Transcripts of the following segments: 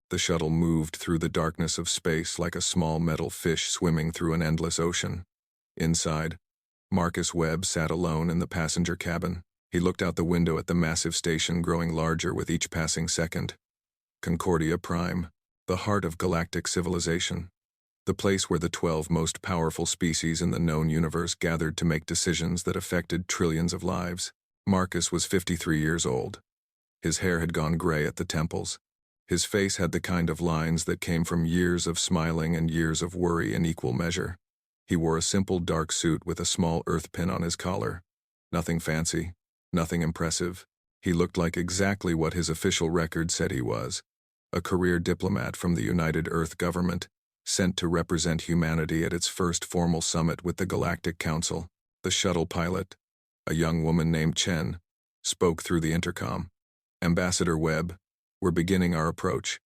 The shuttle moved through the darkness of space like a small metal fish swimming through an endless ocean. Inside, Marcus Webb sat alone in the passenger cabin. He looked out the window at the massive station growing larger with each passing second. Concordia Prime, the heart of galactic civilization. The place where the 12 most powerful species in the known universe gathered to make decisions that affected trillions of lives. Marcus was 53 years old. His hair had gone gray at the temples. His face had the kind of lines that came from years of smiling and years of worry in equal measure. He wore a simple dark suit with a small earth pin on his collar. Nothing fancy, nothing impressive. He looked like exactly what his official record said he was. A career diplomat from the United Earth government, sent to represent humanity at its first formal summit with the Galactic Council. The shuttle pilot, a young woman named Chen, spoke through the intercom. "Ambassador Webb, we're beginning our approach.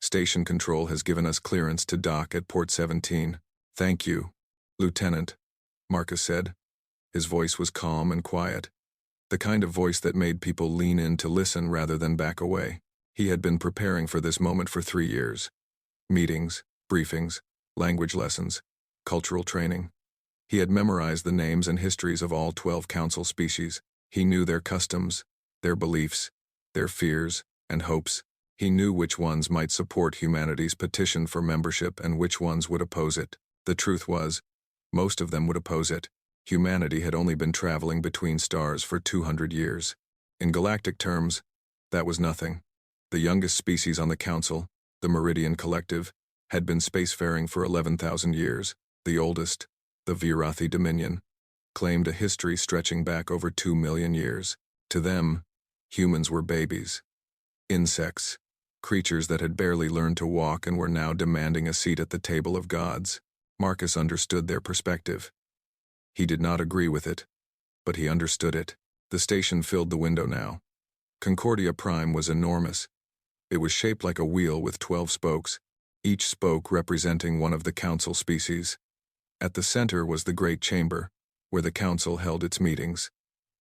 Station Control has given us clearance to dock at Port 17. Thank you, Lieutenant," Marcus said. His voice was calm and quiet, the kind of voice that made people lean in to listen rather than back away. He had been preparing for this moment for 3 years. Meetings, briefings, language lessons, cultural training. He had memorized the names and histories of all 12 council species. He knew their customs, their beliefs, their fears and hopes. He knew which ones might support humanity's petition for membership and which ones would oppose it. The truth was, most of them would oppose it. Humanity had only been traveling between stars for 200 years. In galactic terms, that was nothing. The youngest species on the council, the Meridian Collective, had been spacefaring for 11,000 years. The oldest, the Virathi Dominion, claimed a history stretching back over 2 million years. To them, humans were babies. Insects, creatures that had barely learned to walk and were now demanding a seat at the table of gods. Marcus understood their perspective. He did not agree with it, but he understood it. The station filled the window now. Concordia Prime was enormous. It was shaped like a wheel with 12 spokes, each spoke representing one of the council species. At the center was the Great Chamber, where the council held its meetings.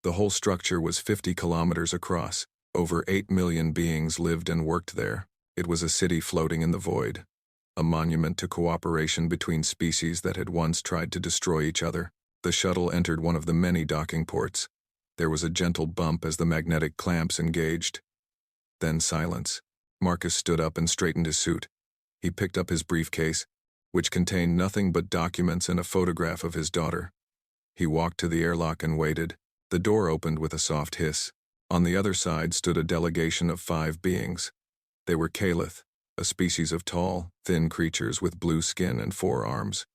The whole structure was 50 kilometers across. Over 8 million beings lived and worked there. It was a city floating in the void, a monument to cooperation between species that had once tried to destroy each other. The shuttle entered one of the many docking ports. There was a gentle bump as the magnetic clamps engaged. Then silence. Marcus stood up and straightened his suit. He picked up his briefcase, which contained nothing but documents and a photograph of his daughter. He walked to the airlock and waited. The door opened with a soft hiss. On the other side stood a delegation of 5 beings. They were Calith, a species of tall, thin creatures with blue skin and 4 arms.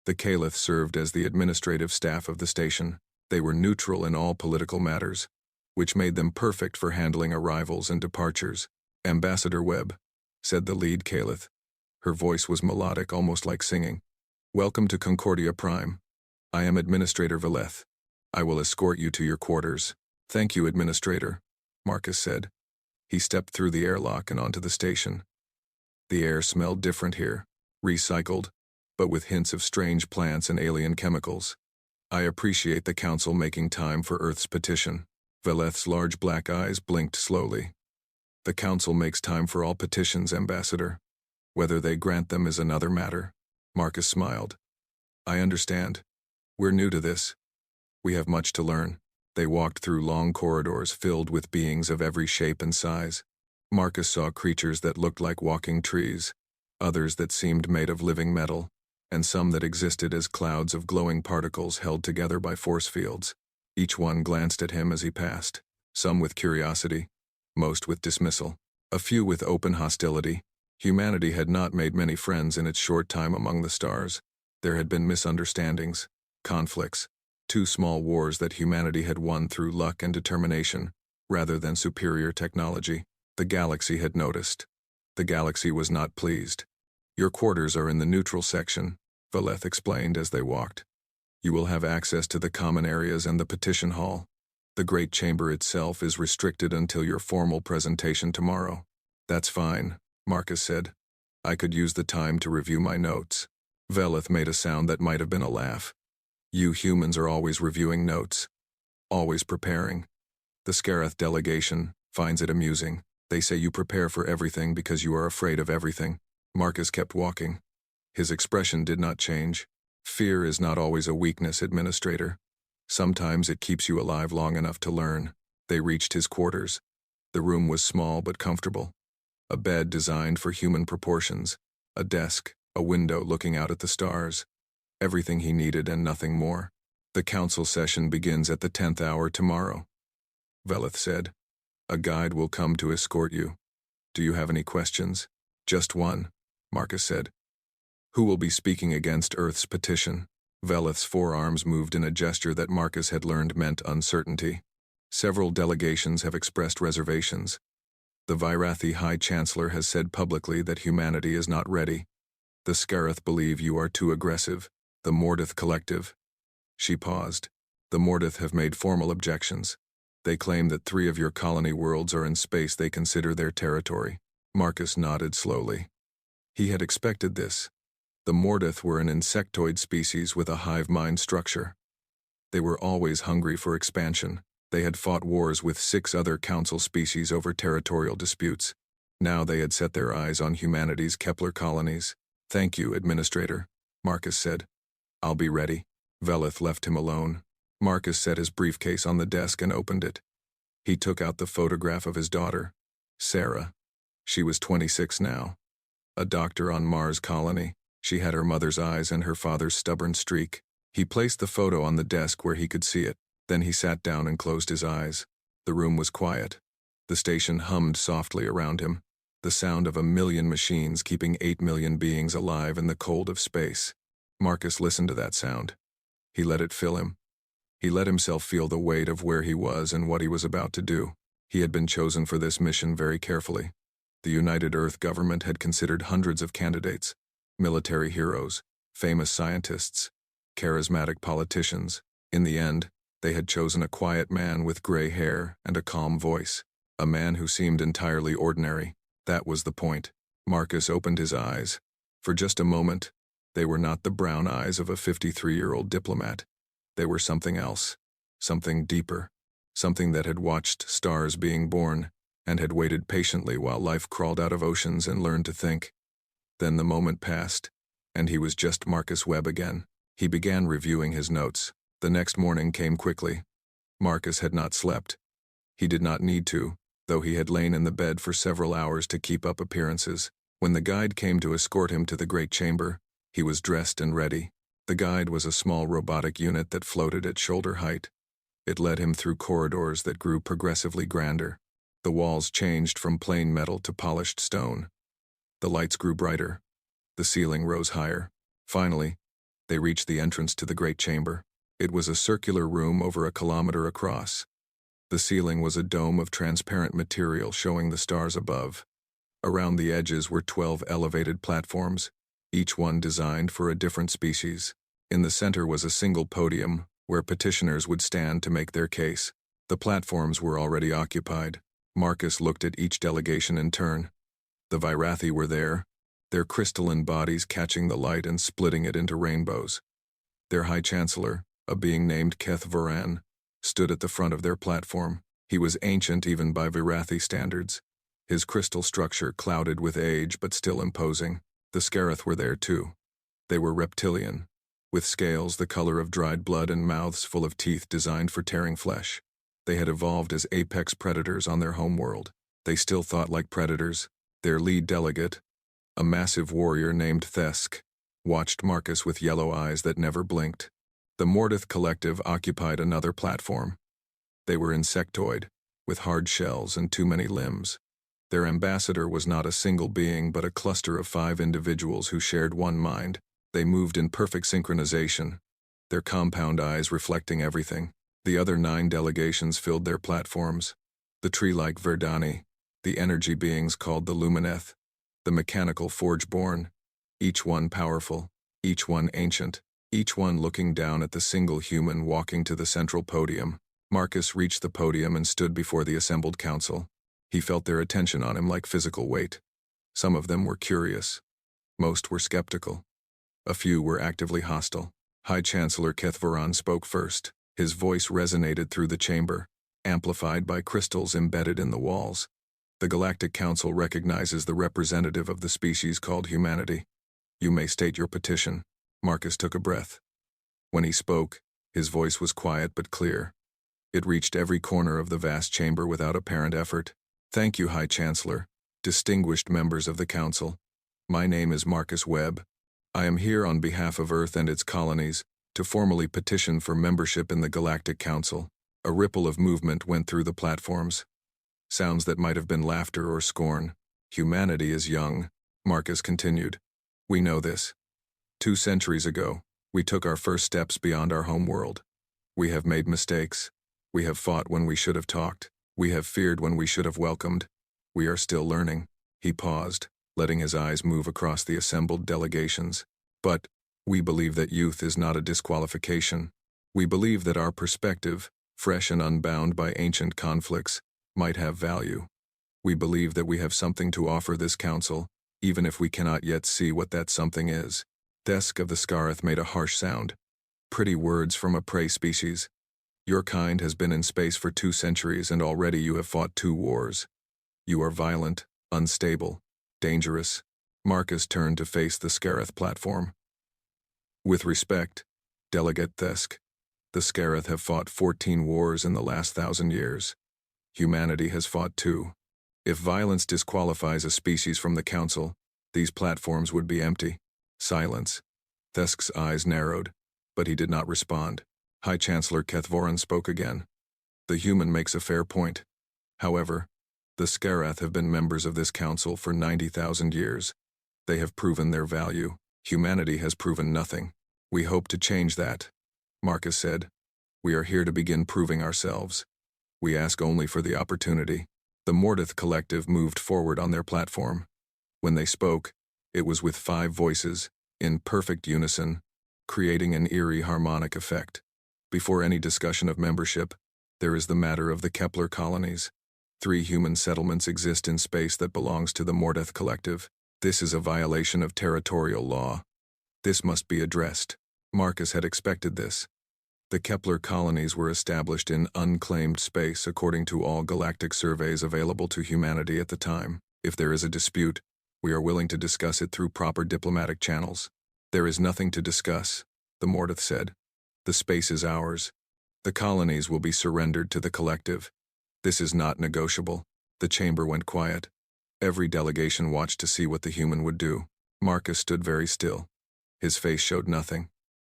The Calith served as the administrative staff of the station. They were neutral in all political matters, which made them perfect for handling arrivals and departures. "Ambassador Webb," said the lead Calith. Her voice was melodic, almost like singing. "Welcome to Concordia Prime. I am Administrator Veleth. I will escort you to your quarters." "Thank you, Administrator," Marcus said. He stepped through the airlock and onto the station. The air smelled different here, recycled, but with hints of strange plants and alien chemicals. "I appreciate the Council making time for Earth's petition." Veleth's large black eyes blinked slowly. "The Council makes time for all petitions, Ambassador. Whether they grant them is another matter." Marcus smiled. "I understand. We're new to this. We have much to learn." They walked through long corridors filled with beings of every shape and size. Marcus saw creatures that looked like walking trees, others that seemed made of living metal, and some that existed as clouds of glowing particles held together by force fields. Each one glanced at him as he passed, some with curiosity, most with dismissal, a few with open hostility. Humanity had not made many friends in its short time among the stars. There had been misunderstandings, conflicts, 2 small wars that humanity had won through luck and determination, rather than superior technology. The galaxy had noticed. The galaxy was not pleased. "Your quarters are in the neutral section," Veleth explained as they walked. "You will have access to the common areas and the petition hall. The Great Chamber itself is restricted until your formal presentation tomorrow." "That's fine," Marcus said. "I could use the time to review my notes." Veleth made a sound that might have been a laugh. "You humans are always reviewing notes. Always preparing. The Scareth delegation finds it amusing." They say you prepare for everything because you are afraid of everything. Marcus kept walking. His expression did not change. Fear is not always a weakness, Administrator. Sometimes it keeps you alive long enough to learn. They reached his quarters. The room was small but comfortable. A bed designed for human proportions, a desk, a window looking out at the stars. Everything he needed and nothing more. The council session begins at the 10th hour tomorrow. Velith said. A guide will come to escort you. Do you have any questions? Just one, Marcus said. Who will be speaking against Earth's petition? Velith's forearms moved in a gesture that Marcus had learned meant uncertainty. Several delegations have expressed reservations. The Virathi High Chancellor has said publicly that humanity is not ready. The Scarith believe you are too aggressive. The Mordith Collective. She paused. The Mordith have made formal objections. They claim that 3 of your colony worlds are in space they consider their territory. Marcus nodded slowly. He had expected this. The Mordith were an insectoid species with a hive mind structure. They were always hungry for expansion. They had fought wars with 6 other council species over territorial disputes. Now they had set their eyes on humanity's Kepler colonies. Thank you, Administrator, Marcus said. I'll be ready. Velith left him alone. Marcus set his briefcase on the desk and opened it. He took out the photograph of his daughter, Sarah. She was 26 now. A doctor on Mars colony. She had her mother's eyes and her father's stubborn streak. He placed the photo on the desk where he could see it. Then he sat down and closed his eyes. The room was quiet. The station hummed softly around him. The sound of 1,000,000 machines keeping 8 million beings alive in the cold of space. Marcus listened to that sound. He let it fill him. He let himself feel the weight of where he was and what he was about to do. He had been chosen for this mission very carefully. The United Earth government had considered hundreds of candidates. Military heroes, famous scientists, charismatic politicians. In the end, they had chosen a quiet man with gray hair and a calm voice. A man who seemed entirely ordinary. That was the point. Marcus opened his eyes. For just a moment, they were not the brown eyes of a 53-year-old diplomat. They were something else. Something deeper. Something that had watched stars being born and had waited patiently while life crawled out of oceans and learned to think. Then the moment passed, and he was just Marcus Webb again. He began reviewing his notes. The next morning came quickly. Marcus had not slept. He did not need to, though he had lain in the bed for several hours to keep up appearances. When the guide came to escort him to the great chamber, he was dressed and ready. The guide was a small robotic unit that floated at shoulder height. It led him through corridors that grew progressively grander. The walls changed from plain metal to polished stone. The lights grew brighter. The ceiling rose higher. Finally, they reached the entrance to the great chamber. It was a circular room over 1 kilometer across. The ceiling was a dome of transparent material showing the stars above. Around the edges were 12 elevated platforms, each one designed for a different species. In the center was a single podium where petitioners would stand to make their case. The platforms were already occupied. Marcus looked at each delegation in turn. The Virathi were there, their crystalline bodies catching the light and splitting it into rainbows. Their High Chancellor, a being named Keth Varan, stood at the front of their platform. He was ancient even by Virathi standards. His crystal structure clouded with age but still imposing. The Scarith were there too. They were reptilian, with scales the color of dried blood and mouths full of teeth designed for tearing flesh. They had evolved as apex predators on their homeworld. They still thought like predators. Their lead delegate, a massive warrior named Thesk, watched Marcus with yellow eyes that never blinked. The Mordith Collective occupied another platform. They were insectoid, with hard shells and too many limbs. Their ambassador was not a single being but a cluster of 5 individuals who shared one mind. They moved in perfect synchronization, their compound eyes reflecting everything. The other 9 delegations filled their platforms. The tree-like Verdani, the energy beings called the Lumineth, the mechanical Forgeborn, each one powerful, each one ancient, each one looking down at the single human walking to the central podium. Marcus reached the podium and stood before the assembled council. He felt their attention on him like physical weight. Some of them were curious. Most were skeptical. A few were actively hostile. High Chancellor Keth Varan spoke first. His voice resonated through the chamber, amplified by crystals embedded in the walls. The Galactic Council recognizes the representative of the species called humanity. You may state your petition. Marcus took a breath. When he spoke, his voice was quiet but clear. It reached every corner of the vast chamber without apparent effort. Thank you, High Chancellor, distinguished members of the Council. My name is Marcus Webb. I am here on behalf of Earth and its colonies to formally petition for membership in the Galactic Council. A ripple of movement went through the platforms. Sounds that might have been laughter or scorn. Humanity is young, Marcus continued. We know this. 2 centuries ago, we took our first steps beyond our home world. We have made mistakes. We have fought when we should have talked. We have feared when we should have welcomed. We are still learning. He paused, letting his eyes move across the assembled delegations. But we believe that youth is not a disqualification. We believe that our perspective, fresh and unbound by ancient conflicts, might have value. We believe that we have something to offer this council, even if we cannot yet see what that something is. Desk of the Scarith made a harsh sound. Pretty words from a prey species. Your kind has been in space for 2 centuries and already you have fought 2 wars. You are violent, unstable, dangerous. Marcus turned to face the Scarith platform. With respect, Delegate Thesk, the Scarith have fought 14 wars in the last 1,000 years. Humanity has fought 2. If violence disqualifies a species from the Council, these platforms would be empty. Silence. Thesk's eyes narrowed, but he did not respond. High Chancellor Kethvoran spoke again. The human makes a fair point. However, the Scarith have been members of this council for 90,000 years. They have proven their value. Humanity has proven nothing. We hope to change that, Marcus said. We are here to begin proving ourselves. We ask only for the opportunity. The Mordith Collective moved forward on their platform. When they spoke, it was with 5 voices, in perfect unison, creating an eerie harmonic effect. Before any discussion of membership, there is the matter of the Kepler colonies. 3 human settlements exist in space that belongs to the Mordith Collective. This is a violation of territorial law. This must be addressed. Marcus had expected this. The Kepler colonies were established in unclaimed space according to all galactic surveys available to humanity at the time. If there is a dispute, we are willing to discuss it through proper diplomatic channels. There is nothing to discuss, the Mordith said. The space is ours. The colonies will be surrendered to the collective. This is not negotiable. The chamber went quiet. Every delegation watched to see what the human would do. Marcus stood very still. His face showed nothing.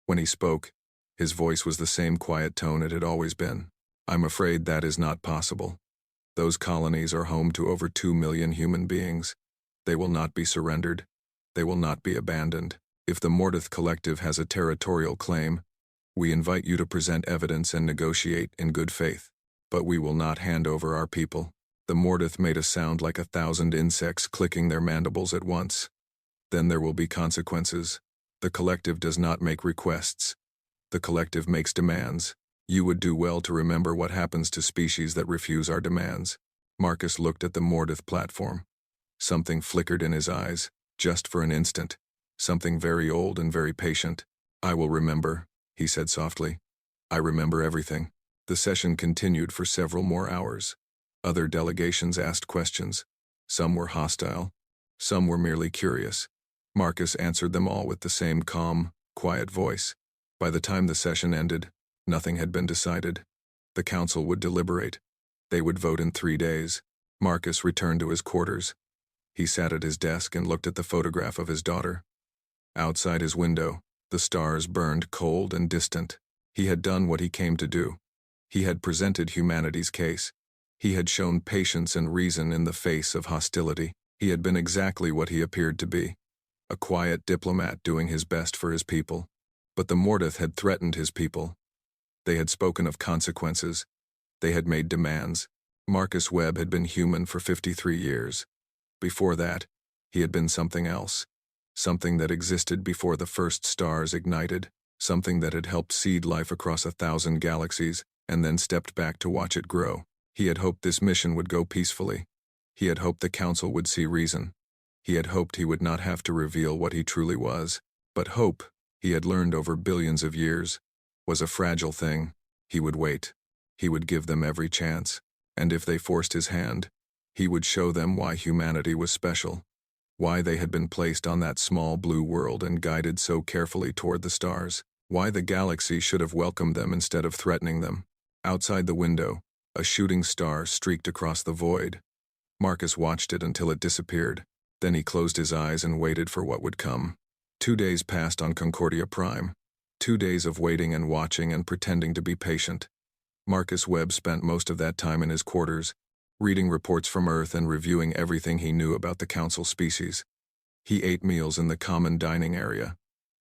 When he spoke, his voice was the same quiet tone it had always been. I'm afraid that is not possible. Those colonies are home to over 2 million human beings. They will not be surrendered. They will not be abandoned. If the Mordith Collective has a territorial claim, we invite you to present evidence and negotiate in good faith. But we will not hand over our people. The Mordith made a sound like 1,000 insects clicking their mandibles at once. Then there will be consequences. The Collective does not make requests. The Collective makes demands. You would do well to remember what happens to species that refuse our demands. Marcus looked at the Mordith platform. Something flickered in his eyes, just for an instant. Something very old and very patient. I will remember, he said softly. I remember everything. The session continued for several more hours. Other delegations asked questions. Some were hostile. Some were merely curious. Marcus answered them all with the same calm, quiet voice. By the time the session ended, nothing had been decided. The council would deliberate. They would vote in 3 days. Marcus returned to his quarters. He sat at his desk and looked at the photograph of his daughter. Outside his window, the stars burned cold and distant. He had done what he came to do. He had presented humanity's case. He had shown patience and reason in the face of hostility. He had been exactly what he appeared to be. A quiet diplomat doing his best for his people. But the Mordith had threatened his people. They had spoken of consequences. They had made demands. Marcus Webb had been human for 53 years. Before that, he had been something else. Something that existed before the first stars ignited. Something that had helped seed life across 1,000 galaxies, and then stepped back to watch it grow. He had hoped this mission would go peacefully. He had hoped the council would see reason. He had hoped he would not have to reveal what he truly was. But hope, he had learned over billions of years, was a fragile thing. He would wait. He would give them every chance. And if they forced his hand, He would show them why humanity was special, why they had been placed on that small blue world and guided so carefully toward the stars, why the galaxy should have welcomed them instead of threatening them. Outside the window, a shooting star streaked across the void. Marcus watched it until it disappeared. Then he closed his eyes and waited for what would come. 2 days passed on Concordia Prime. 2 days of waiting and watching and pretending to be patient. Marcus Webb spent most of that time in his quarters, reading reports from Earth and reviewing everything he knew about the Council species. He ate meals in the common dining area,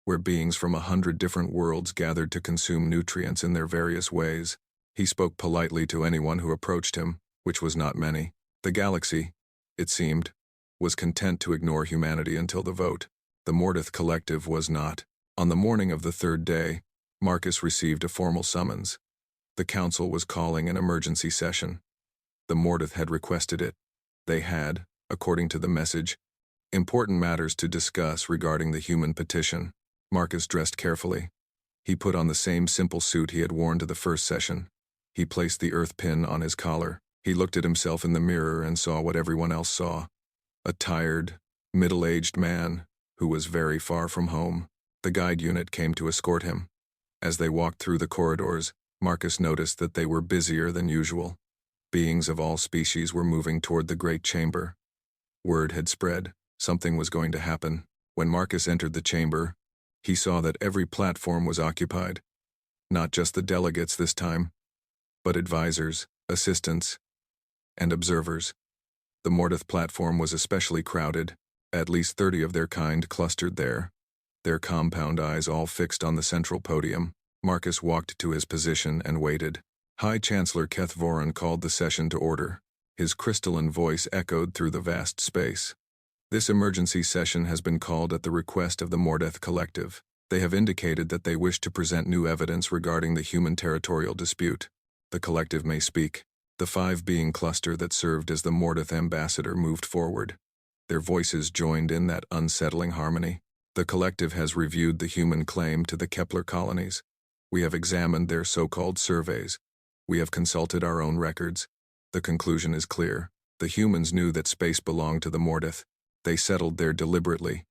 where beings from 100 different worlds gathered to consume nutrients in their various ways. He spoke politely to anyone who approached him, which was not many. The galaxy, it seemed, was content to ignore humanity until the vote. The Mordath Collective was not. On the morning of the 3rd day, Marcus received a formal summons. The Council was calling an emergency session. The Mordath had requested it. They had, according to the message, important matters to discuss regarding the human petition. Marcus dressed carefully. He put on the same simple suit he had worn to the first session. He placed the earth pin on his collar. He looked at himself in the mirror and saw what everyone else saw. A tired, middle-aged man who was very far from home. The guide unit came to escort him. As they walked through the corridors, Marcus noticed that they were busier than usual. Beings of all species were moving toward the great chamber. Word had spread. Something was going to happen. When Marcus entered the chamber, he saw that every platform was occupied. Not just the delegates this time, but advisors, assistants, and observers. The Mordath platform was especially crowded. At least 30 of their kind clustered there, their compound eyes all fixed on the central podium. Marcus walked to his position and waited. High Chancellor Keth Voran called the session to order. His crystalline voice echoed through the vast space. This emergency session has been called at the request of the Mordath Collective. They have indicated that they wish to present new evidence regarding the human territorial dispute. The collective may speak. The 5-being cluster that served as the Mordath ambassador moved forward. Their voices joined in that unsettling harmony. The collective has reviewed the human claim to the Kepler colonies. We have examined their so-called surveys. We have consulted our own records. The conclusion is clear. The humans knew that space belonged to the Mordath. They settled there deliberately,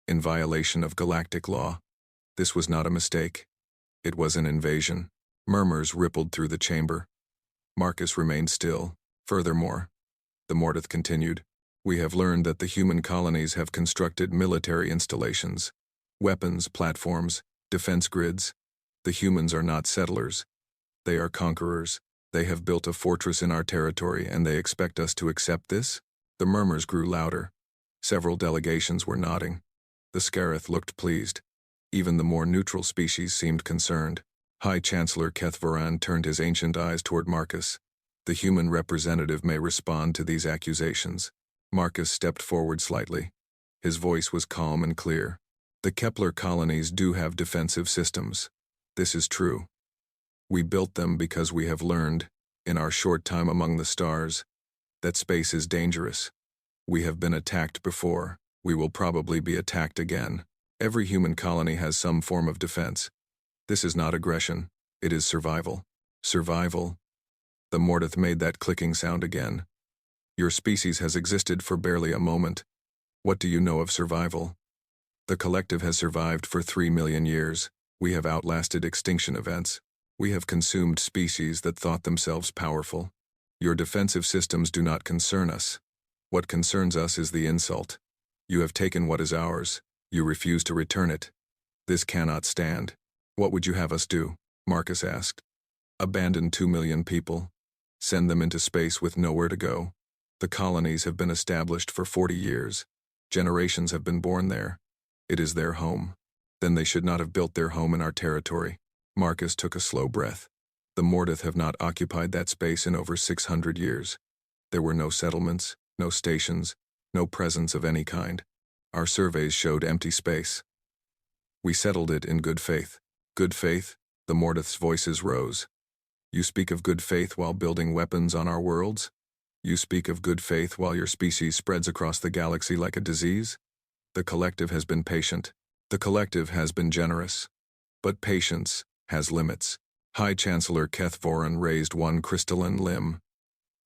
in violation of galactic law. This was not a mistake. It was an invasion. Murmurs rippled through the chamber. Marcus remained still. Furthermore, the Mordath continued, we have learned that the human colonies have constructed military installations, weapons, platforms, defense grids. The humans are not settlers. They are conquerors. They have built a fortress in our territory, and they expect us to accept this? The murmurs grew louder. Several delegations were nodding. The Scarith looked pleased. Even the more neutral species seemed concerned. High Chancellor Keth Voran turned his ancient eyes toward Marcus. The human representative may respond to these accusations. Marcus stepped forward slightly. His voice was calm and clear. The Kepler colonies do have defensive systems. This is true. We built them because we have learned, in our short time among the stars, that space is dangerous. We have been attacked before. We will probably be attacked again. Every human colony has some form of defense. This is not aggression. It is survival. Survival. The Mordath made that clicking sound again. Your species has existed for barely a moment. What do you know of survival? The collective has survived for 3 million years. We have outlasted extinction events. We have consumed species that thought themselves powerful. Your defensive systems do not concern us. What concerns us is the insult. You have taken what is ours. You refuse to return it. This cannot stand. What would you have us do? Marcus asked. Abandon 2 million people. Send them into space with nowhere to go. The colonies have been established for 40 years. Generations have been born there. It is their home. Then they should not have built their home in our territory. Marcus took a slow breath. The Mordath have not occupied that space in over 600 years. There were no settlements, no stations, no presence of any kind. Our surveys showed empty space. We settled it in good faith. Good faith? The Mordath's voices rose. You speak of good faith while building weapons on our worlds? You speak of good faith while your species spreads across the galaxy like a disease? The collective has been patient. The collective has been generous. But patience has limits. High Chancellor Keth Voran raised one crystalline limb.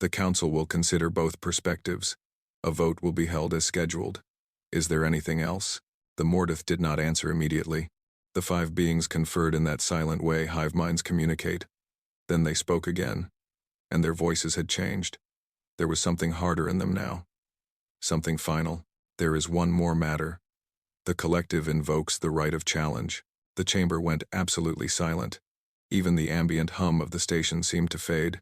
The council will consider both perspectives. A vote will be held as scheduled. Is there anything else? The Mortith did not answer immediately. The 5 beings conferred in that silent way hive minds communicate. Then they spoke again, and their voices had changed. There was something harder in them now. Something final. There is one more matter. The collective invokes the right of challenge. The chamber went absolutely silent. Even the ambient hum of the station seemed to fade.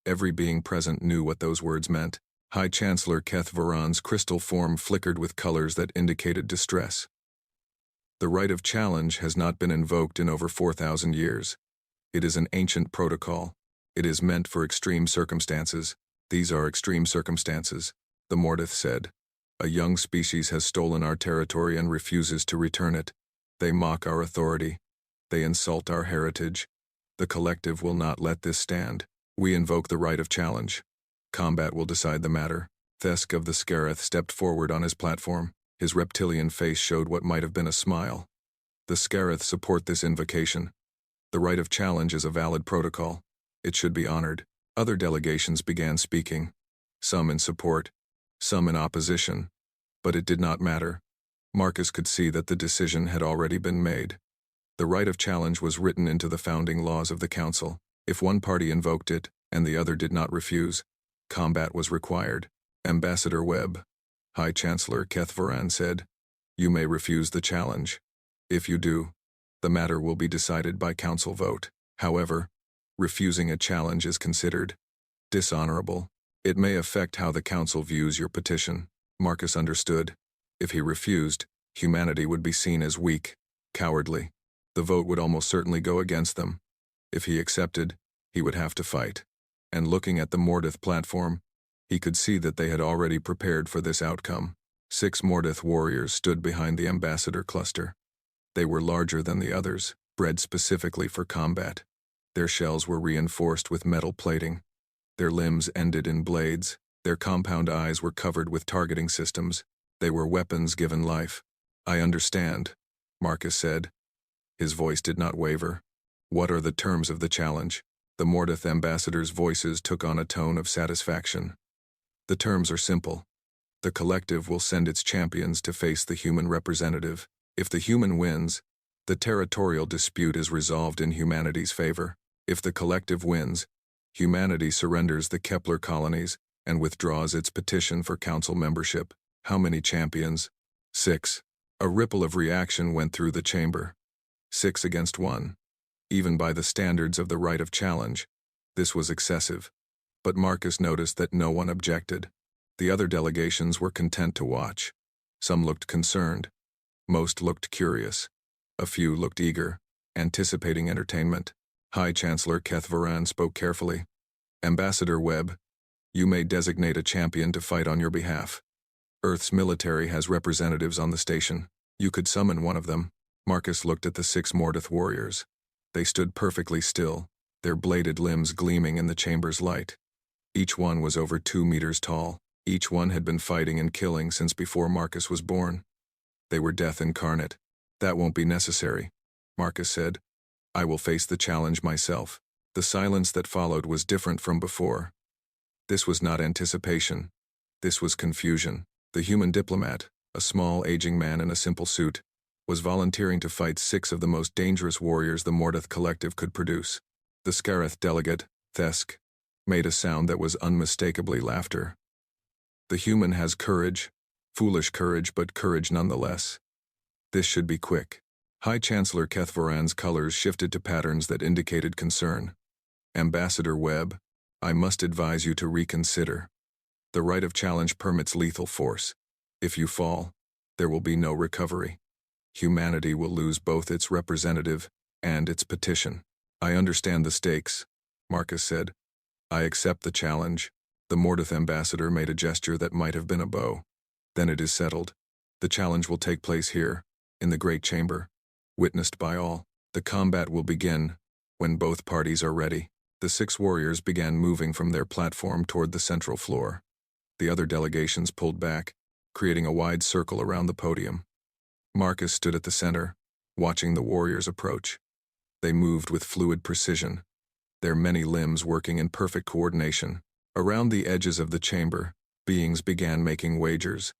Every being present knew what those words meant. High Chancellor Keth Varan's crystal form flickered with colors that indicated distress. The right of challenge has not been invoked in over 4,000 years. It is an ancient protocol. It is meant for extreme circumstances. These are extreme circumstances, the Mortith said. A young species has stolen our territory and refuses to return it. They mock our authority. They insult our heritage. The collective will not let this stand. We invoke the right of challenge. Combat will decide the matter. Thesk of the Scareth stepped forward on his platform. His reptilian face showed what might have been a smile. The Scareth support this invocation. The right of challenge is a valid protocol. It should be honored. Other delegations began speaking, some in support, some in opposition. But it did not matter. Marcus could see that the decision had already been made. The right of challenge was written into the founding laws of the council. If one party invoked it, and the other did not refuse, combat was required. Ambassador Webb, High Chancellor Keth Varan said, "You may refuse the challenge. If you do, the matter will be decided by council vote. However, refusing a challenge is considered dishonorable. It may affect how the council views your petition." Marcus understood. If he refused, humanity would be seen as weak, cowardly. The vote would almost certainly go against them. If he accepted, he would have to fight. And looking at the Mortith platform, he could see that they had already prepared for this outcome. 6 Mortith warriors stood behind the ambassador cluster. They were larger than the others, bred specifically for combat. Their shells were reinforced with metal plating. Their limbs ended in blades. Their compound eyes were covered with targeting systems. They were weapons given life. "I understand," Marcus said. His voice did not waver. "What are the terms of the challenge?" The Mortith ambassadors' voices took on a tone of satisfaction. "The terms are simple. The collective will send its champions to face the human representative. If the human wins, the territorial dispute is resolved in humanity's favor. If the collective wins, humanity surrenders the Kepler colonies and withdraws its petition for council membership." "How many champions?" 6. A ripple of reaction went through the chamber. 6 against 1. Even by the standards of the right of challenge, this was excessive. But Marcus noticed that no one objected. The other delegations were content to watch. Some looked concerned. Most looked curious. A few looked eager, anticipating entertainment. High Chancellor Keth Varan spoke carefully. "Ambassador Webb, you may designate a champion to fight on your behalf. Earth's military has representatives on the station. You could summon one of them." Marcus looked at the 6 Mortith warriors. They stood perfectly still, their bladed limbs gleaming in the chamber's light. Each one was over 2 meters tall. Each one had been fighting and killing since before Marcus was born. They were death incarnate. "That won't be necessary," Marcus said. "I will face the challenge myself." The silence that followed was different from before. This was not anticipation. This was confusion. The human diplomat, a small, aging man in a simple suit, was volunteering to fight 6 of the most dangerous warriors the Mortith collective could produce. The Scareth delegate, Thesk, made a sound that was unmistakably laughter. "The human has courage, foolish courage, but courage nonetheless. This should be quick." High Chancellor Keth Varan's colors shifted to patterns that indicated concern. "Ambassador Webb, I must advise you to reconsider. The right of challenge permits lethal force. If you fall, there will be no recovery. Humanity will lose both its representative and its petition." "I understand the stakes," Marcus said. "I accept the challenge." The Mortith ambassador made a gesture that might have been a bow. "Then it is settled. The challenge will take place here, in the Great Chamber, witnessed by all. The combat will begin when both parties are ready." The 6 warriors began moving from their platform toward the central floor. The other delegations pulled back, creating a wide circle around the podium. Marcus stood at the center, watching the warriors approach. They moved with fluid precision, their many limbs working in perfect coordination. Around the edges of the chamber, beings began making wagers.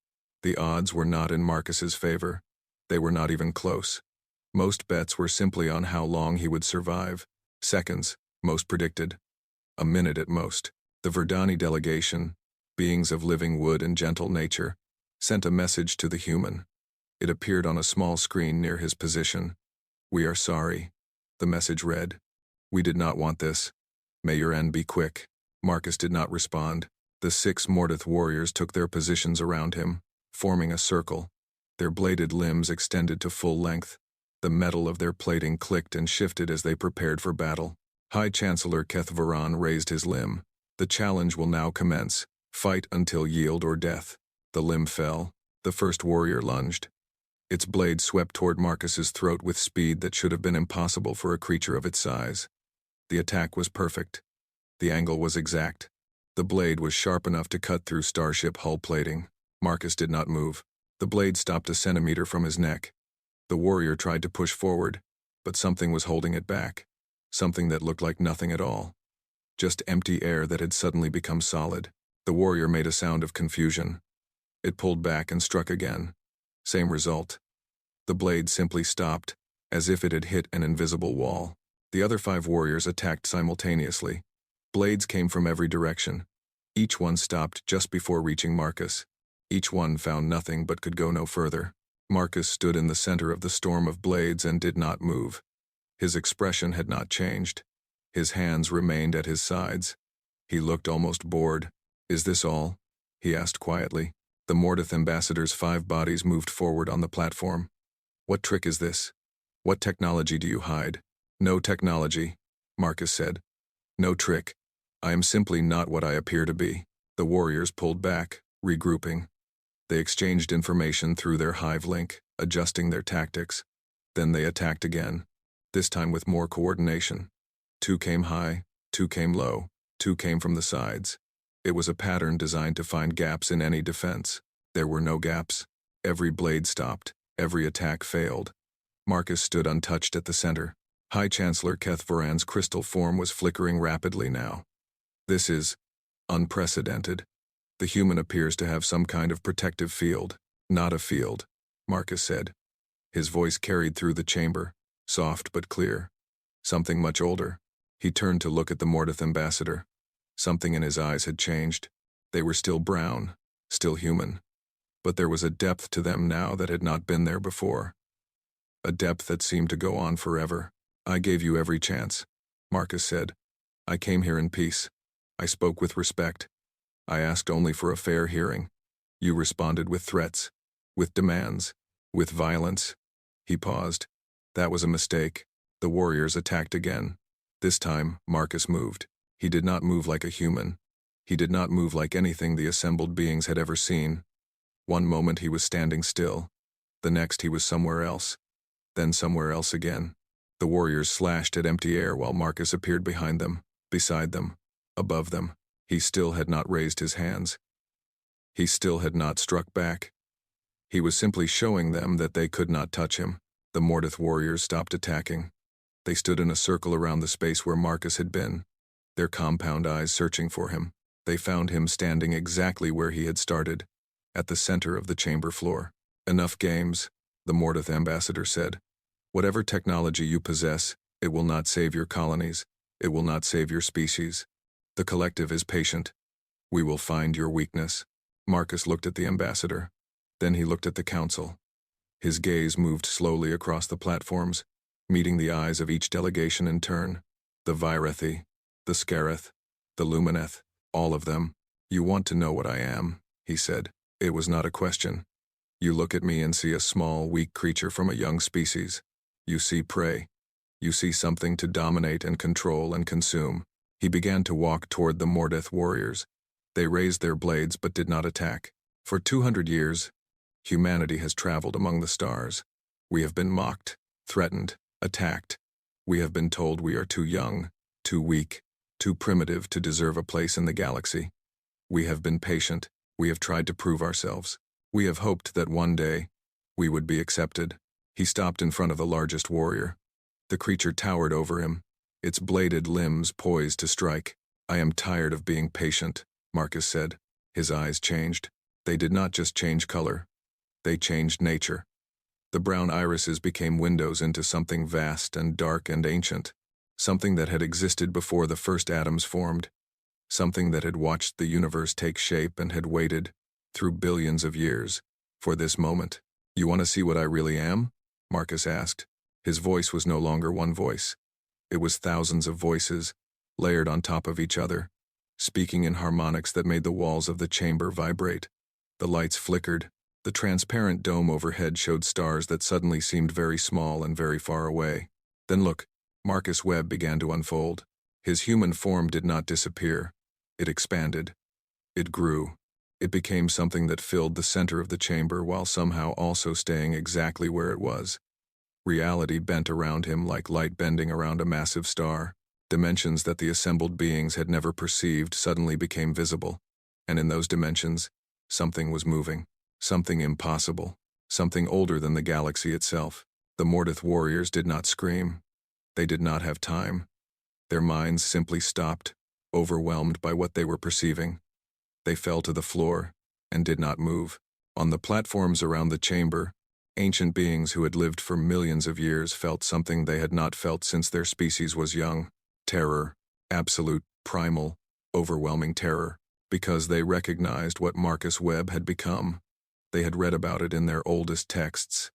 The odds were not in Marcus's favor. They were not even close. Most bets were simply on how long he would survive. Seconds, most predicted. A minute at most. The Verdani delegation, beings of living wood and gentle nature, sent a message to the human. It appeared on a small screen near his position. "We are sorry," the message read. "We did not want this. May your end be quick." Marcus did not respond. The 6 Mordath warriors took their positions around him, forming a circle. Their bladed limbs extended to full length. The metal of their plating clicked and shifted as they prepared for battle. High Chancellor Kethvaran raised his limb. "The challenge will now commence. Fight until yield or death." The limb fell. The first warrior lunged. Its blade swept toward Marcus's throat with speed that should have been impossible for a creature of its size. The attack was perfect. The angle was exact. The blade was sharp enough to cut through starship hull plating. Marcus did not move. The blade stopped a centimeter from his neck. The warrior tried to push forward, but something was holding it back. Something that looked like nothing at all. Just empty air that had suddenly become solid. The warrior made a sound of confusion. It pulled back and struck again. Same result. The blade simply stopped, as if it had hit an invisible wall. The other 5 warriors attacked simultaneously. Blades came from every direction. Each one stopped just before reaching Marcus. Each one found nothing but could go no further. Marcus stood in the center of the storm of blades and did not move. His expression had not changed. His hands remained at his sides. He looked almost bored. "Is this all?" he asked quietly. The Mordath ambassador's 5 bodies moved forward on the platform. "What trick is this? What technology do you hide?" "No technology," Marcus said. "No trick. I am simply not what I appear to be." The warriors pulled back, regrouping. They exchanged information through their hive link, adjusting their tactics. Then they attacked again, this time with more coordination. 2 came high, 2 came low, 2 came from the sides. It was a pattern designed to find gaps in any defense. There were no gaps. Every blade stopped. Every attack failed. Marcus stood untouched at the center. High Chancellor Kethvaran's crystal form was flickering rapidly now. "This is unprecedented. The human appears to have some kind of protective field." "Not a field," Marcus said. His voice carried through the chamber, soft but clear. "Something much older." He turned to look at the Mordath ambassador. Something in his eyes had changed. They were still brown, still human. But there was a depth to them now that had not been there before. A depth that seemed to go on forever. "I gave you every chance," Marcus said. "I came here in peace. I spoke with respect. I asked only for a fair hearing. You responded with threats, with demands, with violence." He paused. "That was a mistake." The warriors attacked again. This time, Marcus moved. He did not move like a human. He did not move like anything the assembled beings had ever seen. One moment he was standing still. The next he was somewhere else. Then somewhere else again. The warriors slashed at empty air while Marcus appeared behind them, beside them, above them. He still had not raised his hands. He still had not struck back. He was simply showing them that they could not touch him. The Mordath warriors stopped attacking. They stood in a circle around the space where Marcus had been, their compound eyes searching for him. They found him standing exactly where he had started, at the center of the chamber floor. "Enough games," the Mordath ambassador said. "Whatever technology you possess, it will not save your colonies. It will not save your species. The collective is patient. We will find your weakness." Marcus looked at the ambassador. Then he looked at the council. His gaze moved slowly across the platforms, meeting the eyes of each delegation in turn. The Virethi, the Scareth, the Lumineth, all of them. "You want to know what I am," he said. It was not a question. "You look at me and see a small, weak creature from a young species. You see prey. You see something to dominate and control and consume." He began to walk toward the Mordath warriors. They raised their blades but did not attack. "For 200 years, humanity has traveled among the stars. We have been mocked, threatened, attacked. We have been told we are too young, too weak, too primitive to deserve a place in the galaxy. We have been patient. We have tried to prove ourselves. We have hoped that one day we would be accepted." He stopped in front of the largest warrior. The creature towered over him, its bladed limbs poised to strike. I am tired of being patient, Marcus said. His eyes changed. They did not just change color. They changed nature. The brown irises became windows into something vast and dark and ancient, something that had existed before the first atoms formed, something that had watched the universe take shape and had waited, through billions of years, for this moment. You want to see what I really am? Marcus asked. His voice was no longer one voice. It was thousands of voices, layered on top of each other, speaking in harmonics that made the walls of the chamber vibrate. The lights flickered. The transparent dome overhead showed stars that suddenly seemed very small and very far away. Then look, Marcus Webb began to unfold. His human form did not disappear. It expanded. It grew. It became something that filled the center of the chamber while somehow also staying exactly where it was. Reality bent around him like light bending around a massive star. Dimensions that the assembled beings had never perceived suddenly became visible. And in those dimensions, something was moving. Something impossible. Something older than the galaxy itself. The Mordyth warriors did not scream. They did not have time. Their minds simply stopped, overwhelmed by what they were perceiving. They fell to the floor and did not move. On the platforms around the chamber, ancient beings who had lived for millions of years felt something they had not felt since their species was young. Terror. Absolute, primal, overwhelming terror. Because they recognized what Marcus Webb had become. They had read about it in their oldest texts.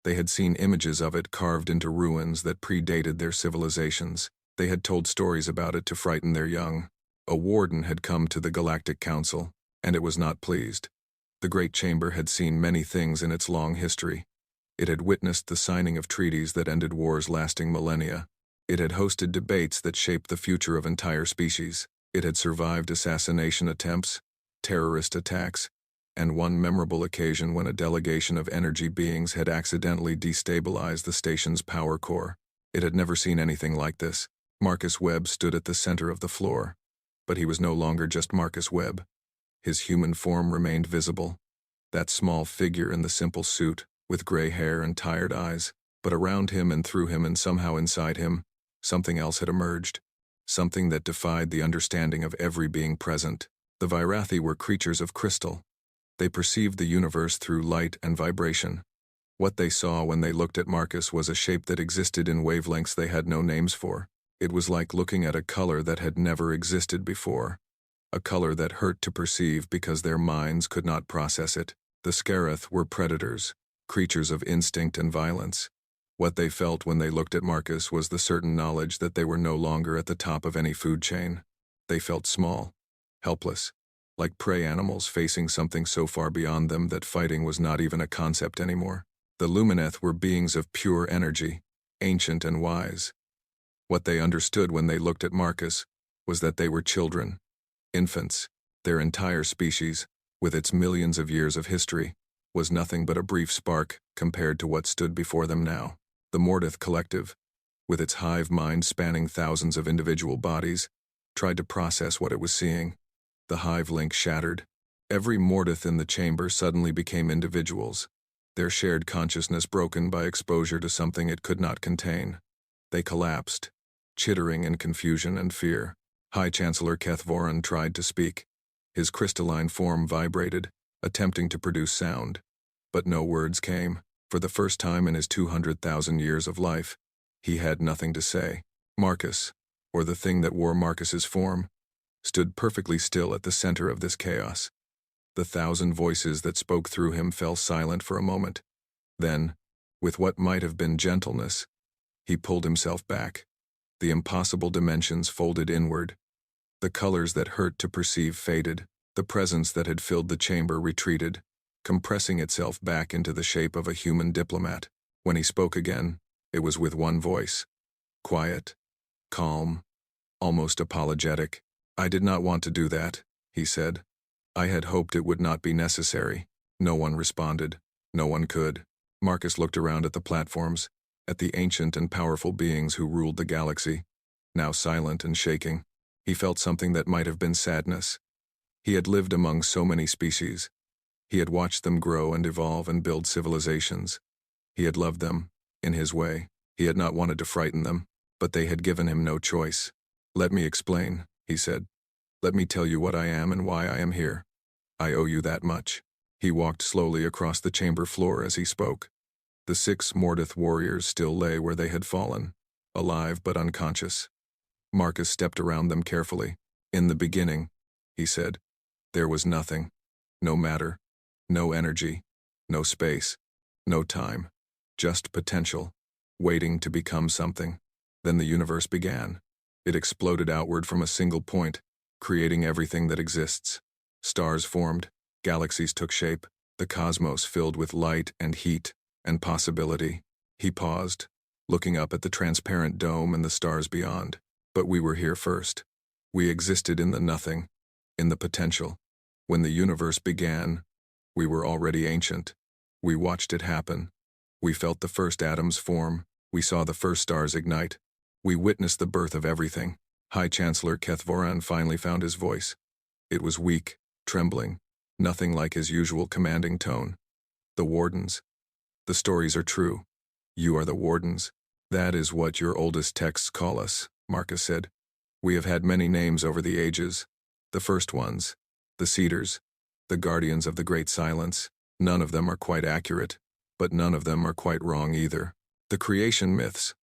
They had seen images of it carved into ruins that predated their civilizations. They had told stories about it to frighten their young. A warden had come to the Galactic Council, and it was not pleased. The Great Chamber had seen many things in its long history. It had witnessed the signing of treaties that ended wars lasting millennia. It had hosted debates that shaped the future of entire species. It had survived assassination attempts, terrorist attacks, and one memorable occasion when a delegation of energy beings had accidentally destabilized the station's power core. It had never seen anything like this. Marcus Webb stood at the center of the floor. But he was no longer just Marcus Webb. His human form remained visible. That small figure in the simple suit, with gray hair and tired eyes. But around him and through him and somehow inside him, something else had emerged. Something that defied the understanding of every being present. The Virathi were creatures of crystal. They perceived the universe through light and vibration. What they saw when they looked at Marcus was a shape that existed in wavelengths they had no names for. It was like looking at a color that had never existed before. A color that hurt to perceive because their minds could not process it. The Scarith were predators, creatures of instinct and violence. What they felt when they looked at Marcus was the certain knowledge that they were no longer at the top of any food chain. They felt small, helpless, like prey animals facing something so far beyond them that fighting was not even a concept anymore. The Lumineth were beings of pure energy, ancient and wise. What they understood when they looked at Marcus was that they were children, infants. Their entire species, with its millions of years of history, was nothing but a brief spark compared to what stood before them now. The Mordyth Collective, with its hive mind spanning thousands of individual bodies, tried to process what it was seeing. The hive link shattered. Every Mordyth in the chamber suddenly became individuals, their shared consciousness broken by exposure to something it could not contain. They collapsed, chittering in confusion and fear. High Chancellor Kethvoran tried to speak. His crystalline form vibrated, attempting to produce sound. But no words came. For the first time in his 200,000 years of life, he had nothing to say. Marcus, or the thing that wore Marcus's form, stood perfectly still at the center of this chaos. The 1,000 voices that spoke through him fell silent for a moment. Then, with what might have been gentleness, he pulled himself back. The impossible dimensions folded inward. The colors that hurt to perceive faded. The presence that had filled the chamber retreated, compressing itself back into the shape of a human diplomat. When he spoke again, it was with one voice. Quiet, calm, almost apologetic. I did not want to do that, he said. I had hoped it would not be necessary. No one responded. No one could. Marcus looked around at the platforms, at the ancient and powerful beings who ruled the galaxy, now silent and shaking. He felt something that might have been sadness. He had lived among so many species. He had watched them grow and evolve and build civilizations. He had loved them, in his way. He had not wanted to frighten them, but they had given him no choice. Let me explain, he said. "Let me tell you what I am and why I am here. I owe you that much." He walked slowly across the chamber floor as he spoke. The 6 Mordath warriors still lay where they had fallen, alive but unconscious. Marcus stepped around them carefully. "In the beginning," he said, "there was nothing. No matter, no energy, no space, no time. Just potential, waiting to become something. Then the universe began. It exploded outward from a single point, creating everything that exists. Stars formed, galaxies took shape, the cosmos filled with light and heat and possibility." He paused, looking up at the transparent dome and the stars beyond. "But we were here first. We existed in the nothing, in the potential. When the universe began, we were already ancient. We watched it happen. We felt the first atoms form. We saw the first stars ignite. We witnessed the birth of everything." High Chancellor Kethvoran finally found his voice. It was weak, trembling, nothing like his usual commanding tone. "The Wardens. The stories are true. You are the Wardens. That is what your oldest texts call us," Marcus said. "We have had many names over the ages. The first ones, the Cedars, the Guardians of the Great Silence. None of them are quite accurate, but none of them are quite wrong either." "The creation myths,"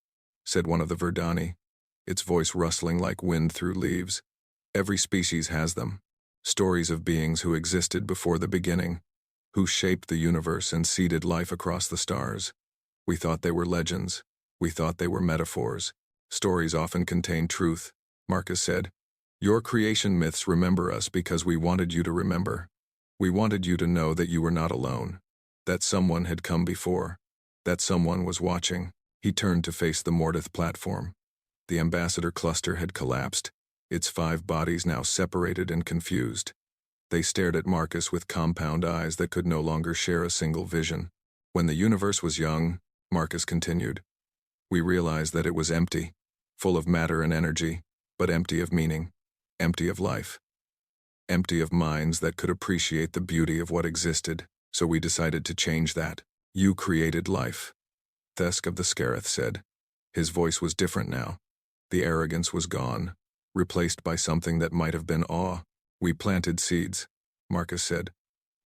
said one of the Verdani, its voice rustling like wind through leaves. "Every species has them. Stories of beings who existed before the beginning, who shaped the universe and seeded life across the stars. We thought they were legends. We thought they were metaphors. Stories often contain truth," Marcus said. "Your creation myths remember us because we wanted you to remember. We wanted you to know that you were not alone, that someone had come before, that someone was watching." He turned to face the Mordath platform. The ambassador cluster had collapsed, its 5 bodies now separated and confused. They stared at Marcus with compound eyes that could no longer share a single vision. "When the universe was young," Marcus continued, "we realized that it was empty, full of matter and energy, but empty of meaning, empty of life, empty of minds that could appreciate the beauty of what existed, so we decided to change that. You created life," Thesk of the Scarith said. His voice was different now. The arrogance was gone, replaced by something that might have been awe. "We planted seeds," Marcus said.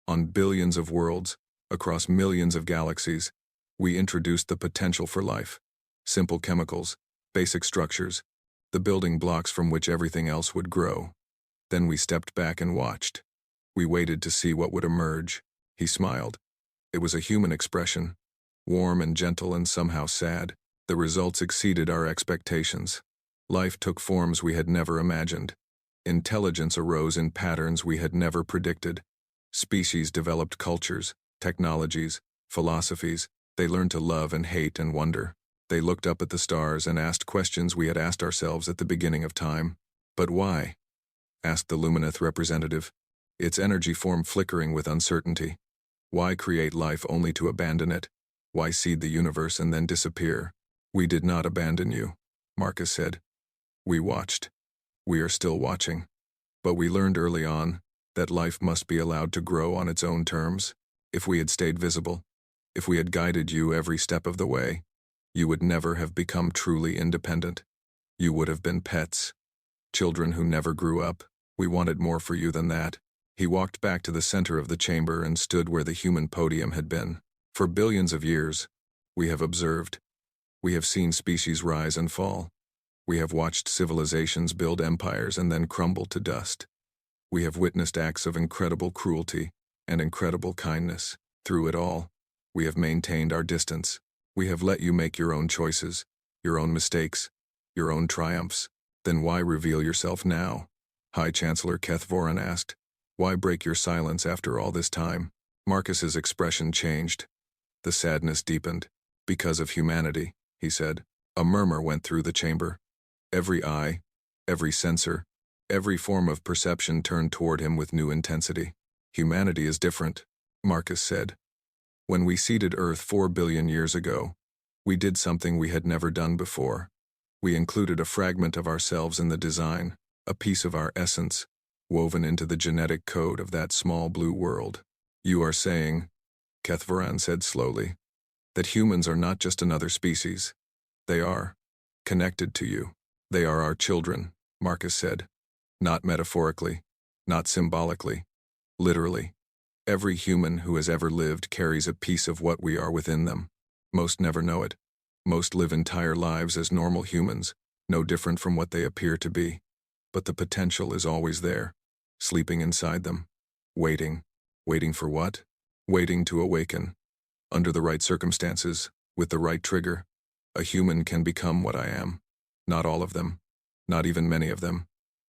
"On billions of worlds, across millions of galaxies, we introduced the potential for life. Simple chemicals, basic structures, the building blocks from which everything else would grow. Then we stepped back and watched. We waited to see what would emerge." He smiled. It was a human expression, warm and gentle and somehow sad. "The results exceeded our expectations. Life took forms we had never imagined. Intelligence arose in patterns we had never predicted. Species developed cultures, technologies, philosophies. They learned to love and hate and wonder. They looked up at the stars and asked questions we had asked ourselves at the beginning of time." "But why?" asked the Lumineth representative, its energy form flickering with uncertainty. "Why create life only to abandon it? Why seed the universe and then disappear?" "We did not abandon you," Marcus said. "We watched. We are still watching. But we learned early on that life must be allowed to grow on its own terms. If we had stayed visible, if we had guided you every step of the way, you would never have become truly independent. You would have been pets, children who never grew up. We wanted more for you than that." He walked back to the center of the chamber and stood where the human podium had been. "For billions of years, we have observed. We have seen species rise and fall. We have watched civilizations build empires and then crumble to dust. We have witnessed acts of incredible cruelty and incredible kindness. Through it all, we have maintained our distance. We have let you make your own choices, your own mistakes, your own triumphs. Then why reveal yourself now?" High Chancellor Kethvoran asked. "Why break your silence after all this time?" Marcus's expression changed. The sadness deepened. "Because of humanity," he said. A murmur went through the chamber. Every eye, every sensor, every form of perception turned toward him with new intensity. "Humanity is different," Marcus said. "When we seeded Earth 4 billion years ago, we did something we had never done before. We included a fragment of ourselves in the design, a piece of our essence, woven into the genetic code of that small blue world. You are saying," Kethvoran said slowly, "that humans are not just another species. They are connected to you. They are our children," Marcus said. Not metaphorically, not symbolically, literally. Every human who has ever lived carries a piece of what we are within them. Most never know it. Most live entire lives as normal humans, no different from what they appear to be. But the potential is always there, sleeping inside them. Waiting. Waiting for what? Waiting to awaken. Under the right circumstances, with the right trigger, a human can become what I am. Not all of them. Not even many of them.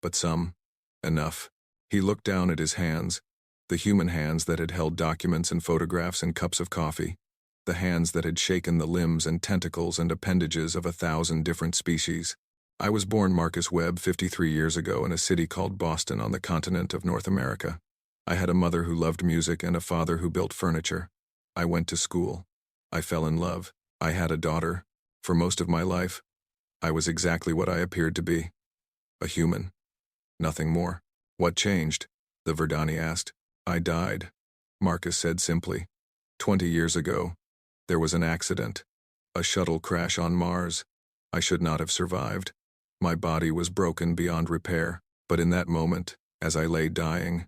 But some. Enough. He looked down at his hands, the human hands that had held documents and photographs and cups of coffee, the hands that had shaken the limbs and tentacles and appendages of 1,000 different species. I was born Marcus Webb 53 years ago in a city called Boston on the continent of North America. I had a mother who loved music and a father who built furniture. I went to school. I fell in love. I had a daughter. For most of my life, I was exactly what I appeared to be. A human. Nothing more. What changed? The Verdani asked. I died, Marcus said simply. 20 years ago, there was an accident. A shuttle crash on Mars. I should not have survived. My body was broken beyond repair. But in that moment, as I lay dying,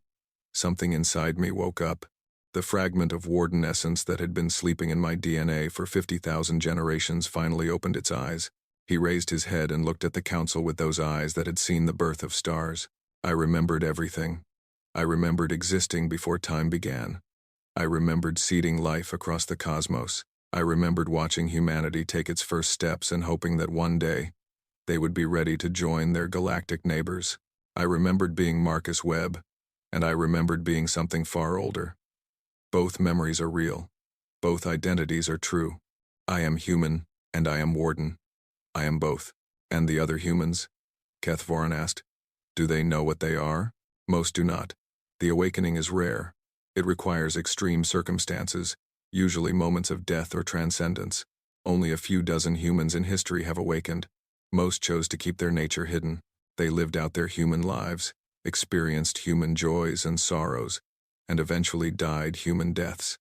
something inside me woke up. The fragment of warden essence that had been sleeping in my DNA for 50,000 generations finally opened its eyes. He raised his head and looked at the council with those eyes that had seen the birth of stars. I remembered everything. I remembered existing before time began. I remembered seeding life across the cosmos. I remembered watching humanity take its first steps and hoping that one day they would be ready to join their galactic neighbors. I remembered being Marcus Webb, and I remembered being something far older. Both memories are real. Both identities are true. I am human, and I am warden. I am both. And the other humans? Keth Voran asked. Do they know what they are? Most do not. The awakening is rare. It requires extreme circumstances, usually moments of death or transcendence. Only a few dozen humans in history have awakened. Most chose to keep their nature hidden. They lived out their human lives, experienced human joys and sorrows, and eventually died human deaths.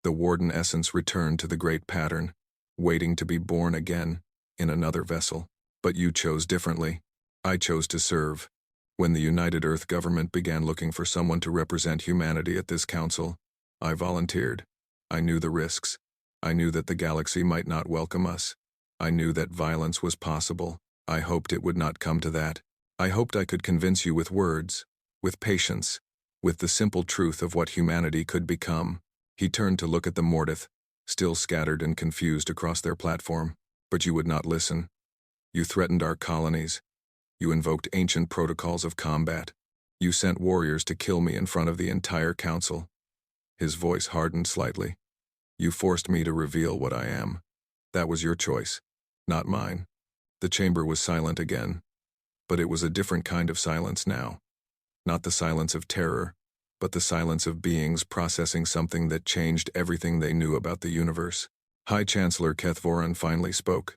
The warden essence returned to the great pattern, waiting to be born again, in another vessel. But you chose differently. I chose to serve. When the United Earth government began looking for someone to represent humanity at this council, I volunteered. I knew the risks. I knew that the galaxy might not welcome us. I knew that violence was possible. I hoped it would not come to that. I hoped I could convince you with words, with patience, with the simple truth of what humanity could become. He turned to look at the Mortith, still scattered and confused across their platform. But you would not listen. You threatened our colonies. You invoked ancient protocols of combat. You sent warriors to kill me in front of the entire council. His voice hardened slightly. You forced me to reveal what I am. That was your choice, not mine. The chamber was silent again. But it was a different kind of silence now. Not the silence of terror, but the silence of beings processing something that changed everything they knew about the universe. High Chancellor Keth Voran finally spoke.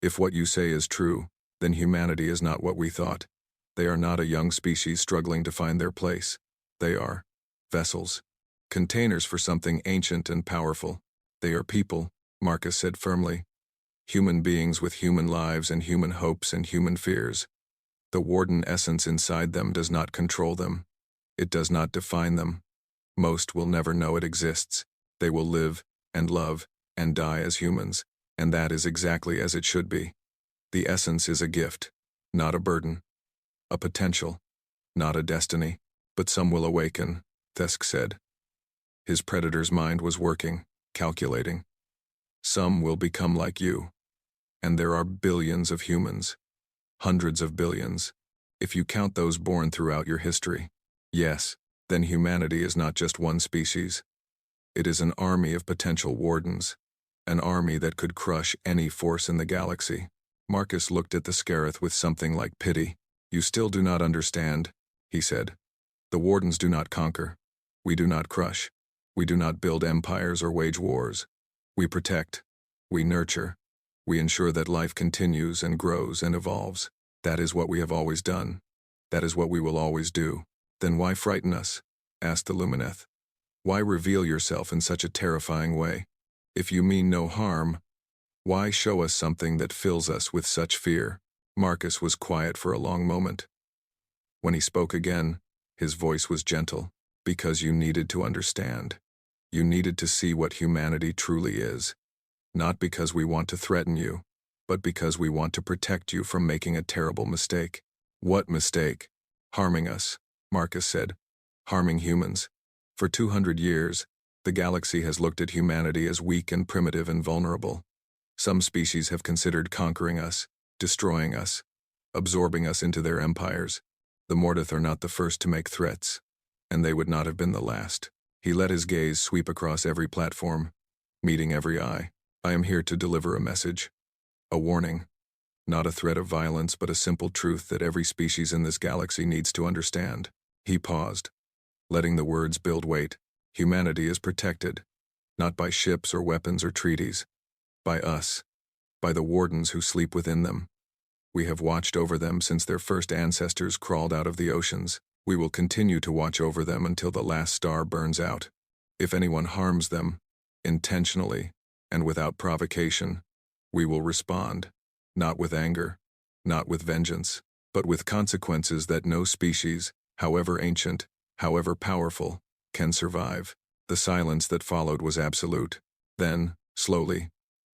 If what you say is true, then humanity is not what we thought. They are not a young species struggling to find their place. They are vessels, containers for something ancient and powerful. They are people, Marcus said firmly. Human beings with human lives and human hopes and human fears. The warden essence inside them does not control them. It does not define them. Most will never know it exists. They will live and love and die as humans, and that is exactly as it should be. The essence is a gift, not a burden. A potential, not a destiny. But some will awaken, Thesk said. His predator's mind was working, calculating. Some will become like you. And there are billions of humans. Hundreds of billions. If you count those born throughout your history. Yes, then humanity is not just one species. It is an army of potential wardens. An army that could crush any force in the galaxy. Marcus looked at the Scarith with something like pity. You still do not understand, he said. The wardens do not conquer. We do not crush. We do not build empires or wage wars. We protect. We nurture. We ensure that life continues and grows and evolves. That is what we have always done. That is what we will always do. Then why frighten us? Asked the Lumineth. Why reveal yourself in such a terrifying way? If you mean no harm, why show us something that fills us with such fear? Marcus was quiet for a long moment. When he spoke again, his voice was gentle. Because you needed to understand. You needed to see what humanity truly is. Not because we want to threaten you, but because we want to protect you from making a terrible mistake. What mistake? Harming us, Marcus said. Harming humans. For 200 years, the galaxy has looked at humanity as weak and primitive and vulnerable. Some species have considered conquering us, destroying us, absorbing us into their empires. The Mordath are not the first to make threats, and they would not have been the last. He let his gaze sweep across every platform, meeting every eye. I am here to deliver a message. A warning. Not a threat of violence, but a simple truth that every species in this galaxy needs to understand. He paused, letting the words build weight. Humanity is protected, not by ships or weapons or treaties, by us, by the wardens who sleep within them. We have watched over them since their first ancestors crawled out of the oceans. We will continue to watch over them until the last star burns out. If anyone harms them, intentionally and without provocation, we will respond, not with anger, not with vengeance, but with consequences that no species, however ancient, however powerful, can survive. The silence that followed was absolute. Then, slowly,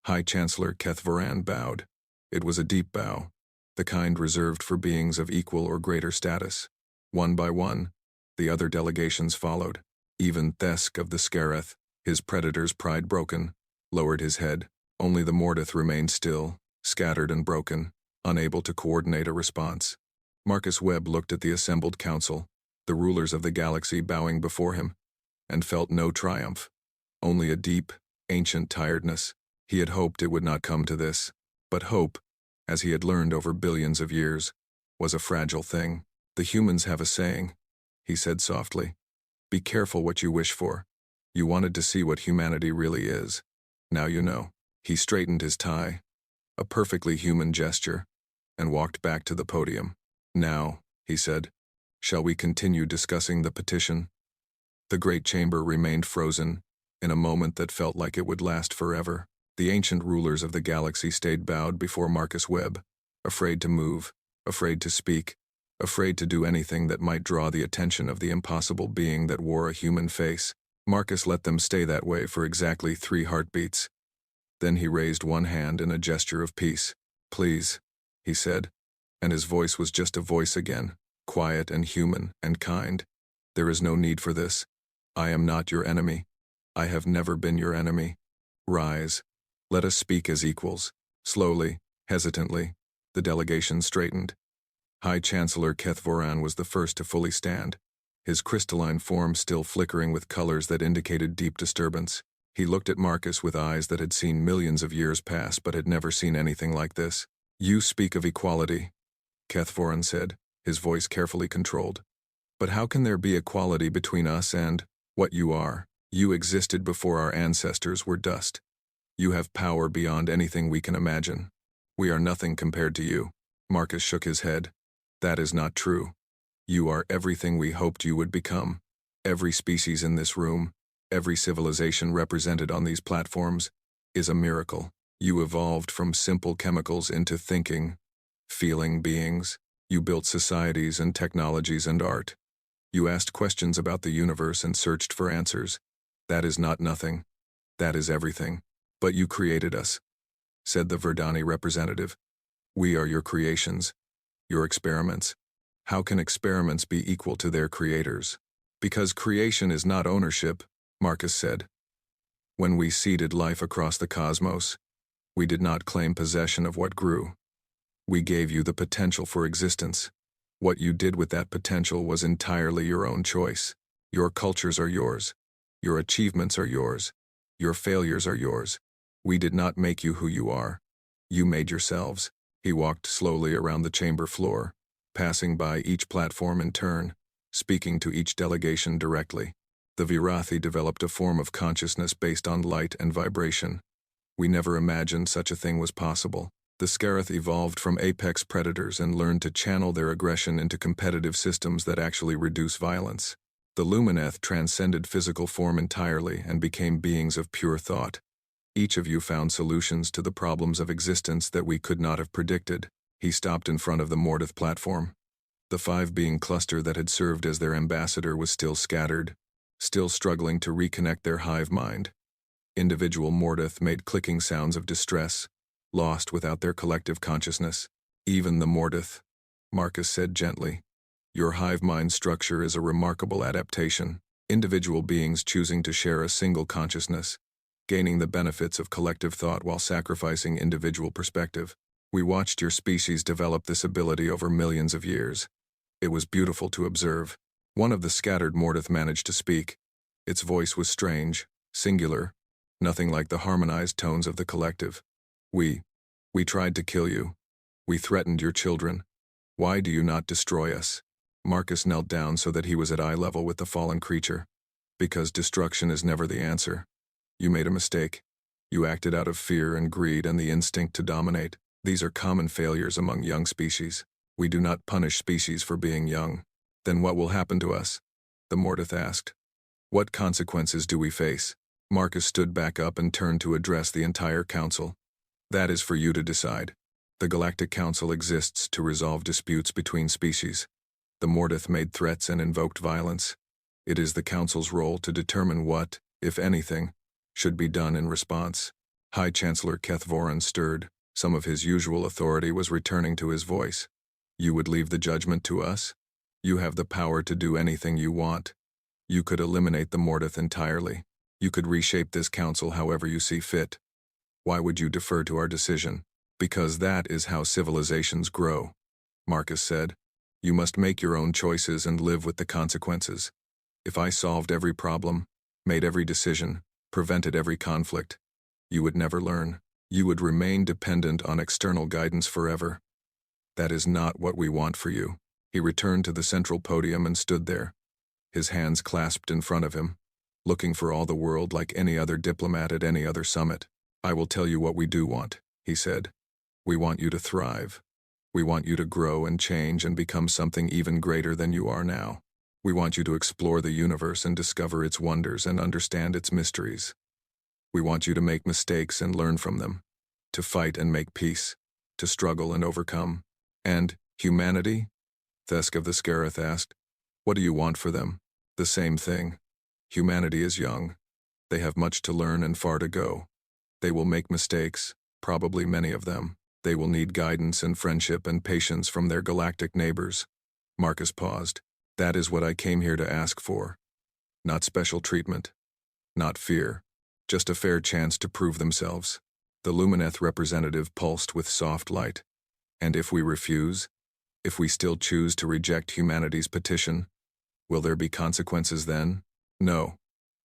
High Chancellor Kethvaran bowed. It was a deep bow, the kind reserved for beings of equal or greater status. One by one, the other delegations followed. Even Thesk of the Scareth, his predator's pride broken, lowered his head. Only the Mordath remained still, scattered and broken, unable to coordinate a response. Marcus Webb looked at the assembled council, the rulers of the galaxy bowing before him, and felt no triumph, only a deep, ancient tiredness. He had hoped it would not come to this, but hope, as he had learned over billions of years, was a fragile thing. The humans have a saying, he said softly. Be careful what you wish for. You wanted to see what humanity really is. Now you know. He straightened his tie, a perfectly human gesture, and walked back to the podium. Now, he said, shall we continue discussing the petition? The great chamber remained frozen, in a moment that felt like it would last forever. The ancient rulers of the galaxy stayed bowed before Marcus Webb, afraid to move, afraid to speak, afraid to do anything that might draw the attention of the impossible being that wore a human face. Marcus let them stay that way for exactly 3 heartbeats. Then he raised one hand in a gesture of peace. Please, he said, and his voice was just a voice again, quiet and human and kind. There is no need for this. I am not your enemy. I have never been your enemy. Rise. Let us speak as equals. Slowly, hesitantly, the delegation straightened. High Chancellor Kethvaran was the first to fully stand, his crystalline form still flickering with colors that indicated deep disturbance. He looked at Marcus with eyes that had seen millions of years pass but had never seen anything like this. You speak of equality, Kethvaran said, his voice carefully controlled. But how can there be equality between us and what you are? You existed before our ancestors were dust. You have power beyond anything we can imagine. We are nothing compared to you. Marcus shook his head. That is not true. You are everything we hoped you would become. Every species in this room, every civilization represented on these platforms, is a miracle. You evolved from simple chemicals into thinking, feeling beings. You built societies and technologies and art. You asked questions about the universe and searched for answers. That is not nothing. That is everything. But you created us, said the Verdani representative. We are your creations, your experiments. How can experiments be equal to their creators? Because creation is not ownership, Marcus said. When we seeded life across the cosmos, we did not claim possession of what grew. We gave you the potential for existence. What you did with that potential was entirely your own choice. Your cultures are yours. Your achievements are yours. Your failures are yours. We did not make you who you are. You made yourselves. He walked slowly around the chamber floor, passing by each platform in turn, speaking to each delegation directly. The Virathi developed a form of consciousness based on light and vibration. We never imagined such a thing was possible. The Scareth evolved from apex predators and learned to channel their aggression into competitive systems that actually reduce violence. The Lumineth transcended physical form entirely and became beings of pure thought. Each of you found solutions to the problems of existence that we could not have predicted. He stopped in front of the Mordath platform. The five-being cluster that had served as their ambassador was still scattered, still struggling to reconnect their hive mind. Individual Mortith made clicking sounds of distress, lost without their collective consciousness. Even the Mortith, Marcus said gently. Your hive mind structure is a remarkable adaptation, individual beings choosing to share a single consciousness, gaining the benefits of collective thought while sacrificing individual perspective. We watched your species develop this ability over millions of years. It was beautiful to observe. One of the scattered Mortith managed to speak. Its voice was strange, singular, nothing like the harmonized tones of the collective. We tried to kill you. We threatened your children. Why do you not destroy us? Marcus knelt down so that he was at eye level with the fallen creature. Because destruction is never the answer. You made a mistake. You acted out of fear and greed and the instinct to dominate. These are common failures among young species. We do not punish species for being young. Then what will happen to us? The Mortith asked. What consequences do we face? Marcus stood back up and turned to address the entire council. That is for you to decide. The Galactic Council exists to resolve disputes between species. The Mortith made threats and invoked violence. It is the Council's role to determine what, if anything, should be done in response. High Chancellor Kethvoran stirred. Some of his usual authority was returning to his voice. You would leave the judgment to us? You have the power to do anything you want. You could eliminate the Mortith entirely. You could reshape this council however you see fit. Why would you defer to our decision? Because that is how civilizations grow, Marcus said. You must make your own choices and live with the consequences. If I solved every problem, made every decision, prevented every conflict, you would never learn. You would remain dependent on external guidance forever. That is not what we want for you. He returned to the central podium and stood there, his hands clasped in front of him, looking for all the world like any other diplomat at any other summit. I will tell you what we do want, he said. We want you to thrive. We want you to grow and change and become something even greater than you are now. We want you to explore the universe and discover its wonders and understand its mysteries. We want you to make mistakes and learn from them, to fight and make peace, to struggle and overcome. And humanity? Thesk of the Scarith asked. What do you want for them? The same thing. Humanity is young. They have much to learn and far to go. They will make mistakes, probably many of them. They will need guidance and friendship and patience from their galactic neighbors. Marcus paused. That is what I came here to ask for. Not special treatment. Not fear. Just a fair chance to prove themselves. The Lumineth representative pulsed with soft light. And if we refuse? If we still choose to reject humanity's petition? Will there be consequences then? No,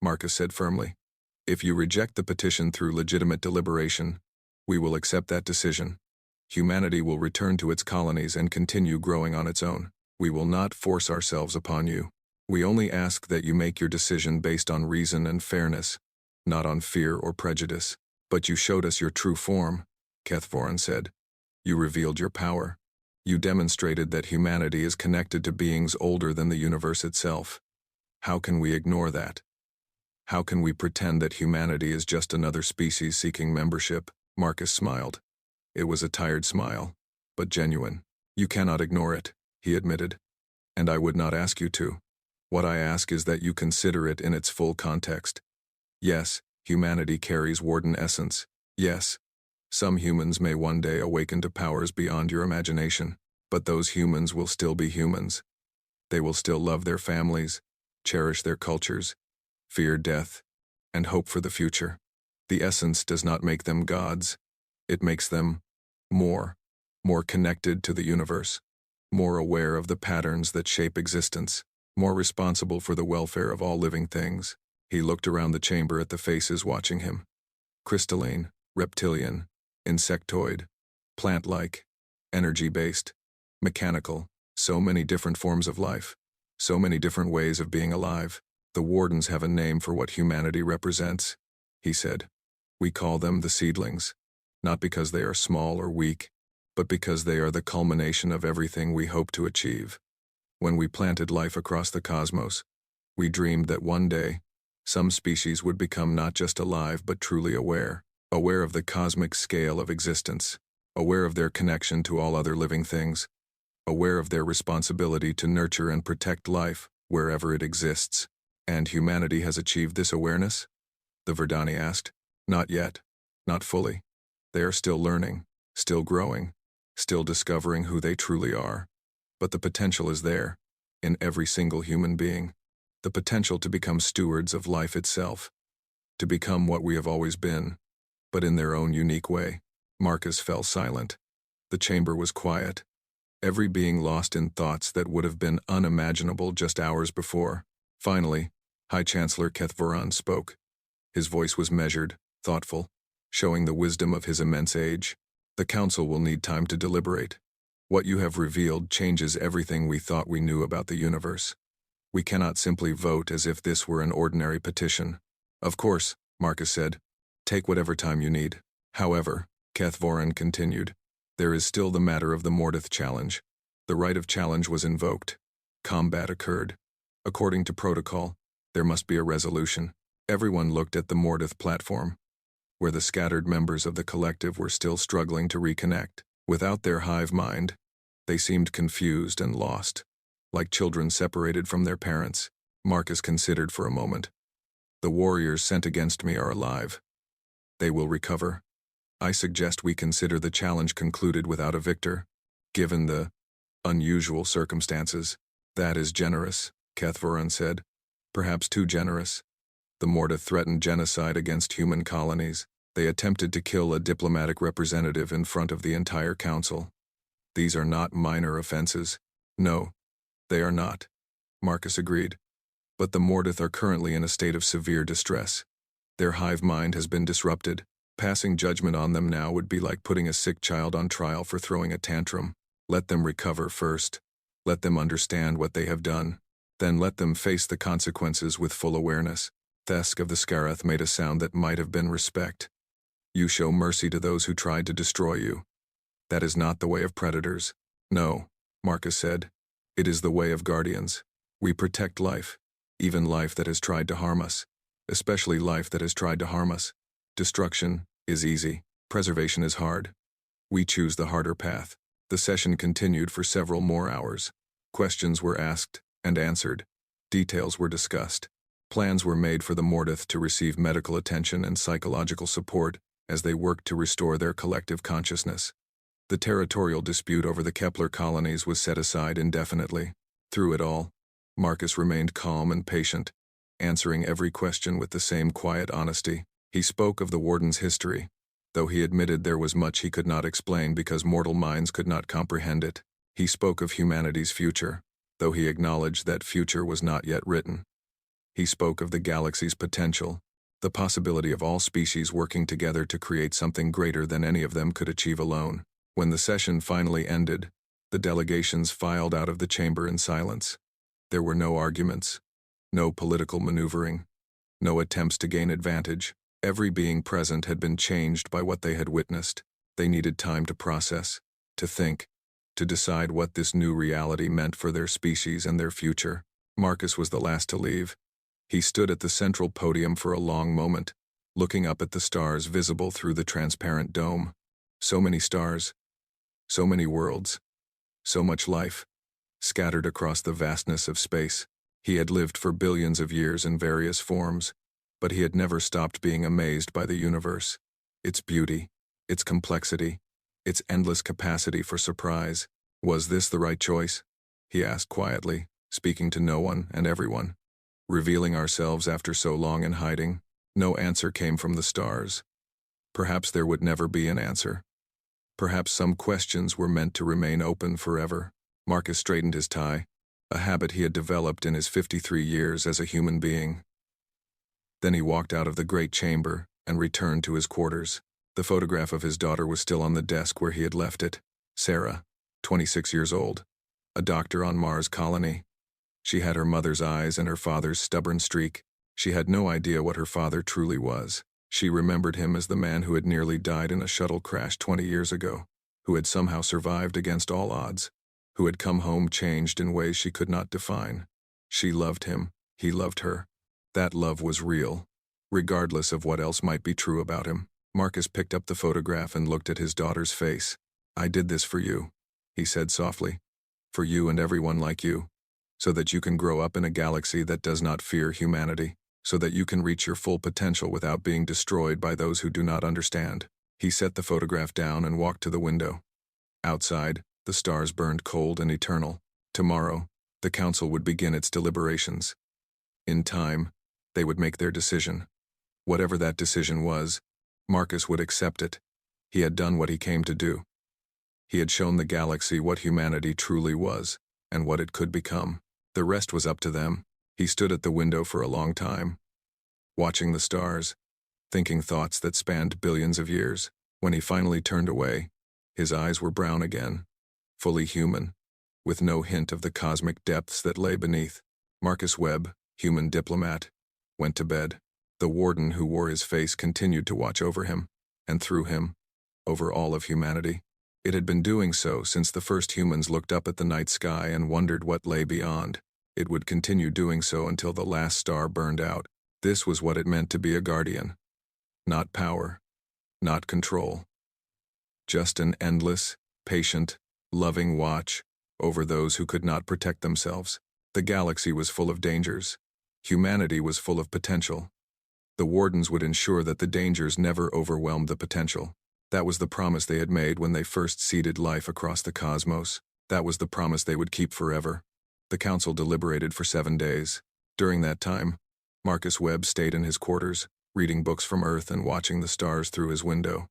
Marcus said firmly. If you reject the petition through legitimate deliberation, we will accept that decision. Humanity will return to its colonies and continue growing on its own. We will not force ourselves upon you. We only ask that you make your decision based on reason and fairness, not on fear or prejudice. But you showed us your true form, Kethvoran said. You revealed your power. You demonstrated that humanity is connected to beings older than the universe itself. How can we ignore that? How can we pretend that humanity is just another species seeking membership? Marcus smiled. It was a tired smile, but genuine. You cannot ignore it, he admitted. And I would not ask you to. What I ask is that you consider it in its full context. Yes, humanity carries warden essence. Yes, some humans may one day awaken to powers beyond your imagination, but those humans will still be humans. They will still love their families, cherish their cultures, fear death, and hope for the future. The essence does not make them gods. It makes them more connected to the universe, more aware of the patterns that shape existence, more responsible for the welfare of all living things. He looked around the chamber at the faces watching him. Crystalline, reptilian, insectoid, plant-like, energy-based, mechanical, so many different forms of life, so many different ways of being alive. The wardens have a name for what humanity represents, he said. We call them the seedlings, not because they are small or weak, but because they are the culmination of everything we hope to achieve. When we planted life across the cosmos, we dreamed that one day, some species would become not just alive but truly aware of the cosmic scale of existence, aware of their connection to all other living things, aware of their responsibility to nurture and protect life wherever it exists. And humanity has achieved this awareness? The Verdani asked. Not yet. Not fully. They are still learning, still growing, still discovering who they truly are. But the potential is there, in every single human being. The potential to become stewards of life itself. To become what we have always been, but in their own unique way. Marcus fell silent. The chamber was quiet. Every being lost in thoughts that would have been unimaginable just hours before. Finally, High Chancellor Kethvoran spoke. His voice was measured, thoughtful, showing the wisdom of his immense age. The Council will need time to deliberate. What you have revealed changes everything we thought we knew about the universe. We cannot simply vote as if this were an ordinary petition. Of course, Marcus said. Take whatever time you need. However, Kethvoran continued, there is still the matter of the Mordith challenge. The right of challenge was invoked. Combat occurred. According to protocol, there must be a resolution. Everyone looked at the Mordith platform, where the scattered members of the collective were still struggling to reconnect. Without their hive mind, they seemed confused and lost, like children separated from their parents. Marcus considered for a moment. The warriors sent against me are alive. They will recover. I suggest we consider the challenge concluded without a victor, given the unusual circumstances. That is generous, Kethvoran said. Perhaps too generous. The Mordith threatened genocide against human colonies. They attempted to kill a diplomatic representative in front of the entire council. These are not minor offenses. No, they are not. Marcus agreed. But the Mordith are currently in a state of severe distress. Their hive mind has been disrupted. Passing judgment on them now would be like putting a sick child on trial for throwing a tantrum. Let them recover first. Let them understand what they have done. Then let them face the consequences with full awareness. Thesk of the Scareth made a sound that might have been respect. You show mercy to those who tried to destroy you. That is not the way of predators. No, Marcus said. It is the way of guardians. We protect life, even life that has tried to harm us. Especially life that has tried to harm us. Destruction is easy. Preservation is hard. We choose the harder path. The session continued for several more hours. Questions were asked and answered. Details were discussed. Plans were made for the Mordith to receive medical attention and psychological support as they worked to restore their collective consciousness. The territorial dispute over the Kepler colonies was set aside indefinitely. Through it all, Marcus remained calm and patient, answering every question with the same quiet honesty. He spoke of the Warden's history, though he admitted there was much he could not explain because mortal minds could not comprehend it. He spoke of humanity's future, though he acknowledged that future was not yet written. He spoke of the galaxy's potential, the possibility of all species working together to create something greater than any of them could achieve alone. When the session finally ended, the delegations filed out of the chamber in silence. There were no arguments, no political maneuvering, no attempts to gain advantage. Every being present had been changed by what they had witnessed. They needed time to process, to think, to decide what this new reality meant for their species and their future. Marcus was the last to leave. He stood at the central podium for a long moment, looking up at the stars visible through the transparent dome. So many stars, so many worlds, so much life, scattered across the vastness of space. He had lived for billions of years in various forms, but he had never stopped being amazed by the universe, its beauty, its complexity, its endless capacity for surprise. Was this the right choice? He asked quietly, speaking to no one and everyone. Revealing ourselves after so long in hiding, no answer came from the stars. Perhaps there would never be an answer. Perhaps some questions were meant to remain open forever. Marcus straightened his tie, a habit he had developed in his 53 years as a human being. Then he walked out of the great chamber and returned to his quarters. The photograph of his daughter was still on the desk where he had left it. Sarah, 26 years old, a doctor on Mars colony. She had her mother's eyes and her father's stubborn streak. She had no idea what her father truly was. She remembered him as the man who had nearly died in a shuttle crash 20 years ago, who had somehow survived against all odds, who had come home changed in ways she could not define. She loved him. He loved her. That love was real, regardless of what else might be true about him. Marcus picked up the photograph and looked at his daughter's face. I did this for you, he said softly. For you and everyone like you. So that you can grow up in a galaxy that does not fear humanity. So that you can reach your full potential without being destroyed by those who do not understand. He set the photograph down and walked to the window. Outside, the stars burned cold and eternal. Tomorrow, the council would begin its deliberations. In time, they would make their decision. Whatever that decision was, Marcus would accept it. He had done what he came to do. He had shown the galaxy what humanity truly was, and what it could become. The rest was up to them. He stood at the window for a long time, watching the stars, thinking thoughts that spanned billions of years. When he finally turned away, his eyes were brown again, fully human, with no hint of the cosmic depths that lay beneath. Marcus Webb, human diplomat, went to bed. The warden who wore his face continued to watch over him, and through him, over all of humanity. It had been doing so since the first humans looked up at the night sky and wondered what lay beyond. It would continue doing so until the last star burned out. This was what it meant to be a guardian. Not power, not control. Just an endless, patient, loving watch over those who could not protect themselves. The galaxy was full of dangers. Humanity was full of potential. The wardens would ensure that the dangers never overwhelmed the potential. That was the promise they had made when they first seeded life across the cosmos. That was the promise they would keep forever. The council deliberated for 7 days. During that time, Marcus Webb stayed in his quarters, reading books from Earth and watching the stars through his window.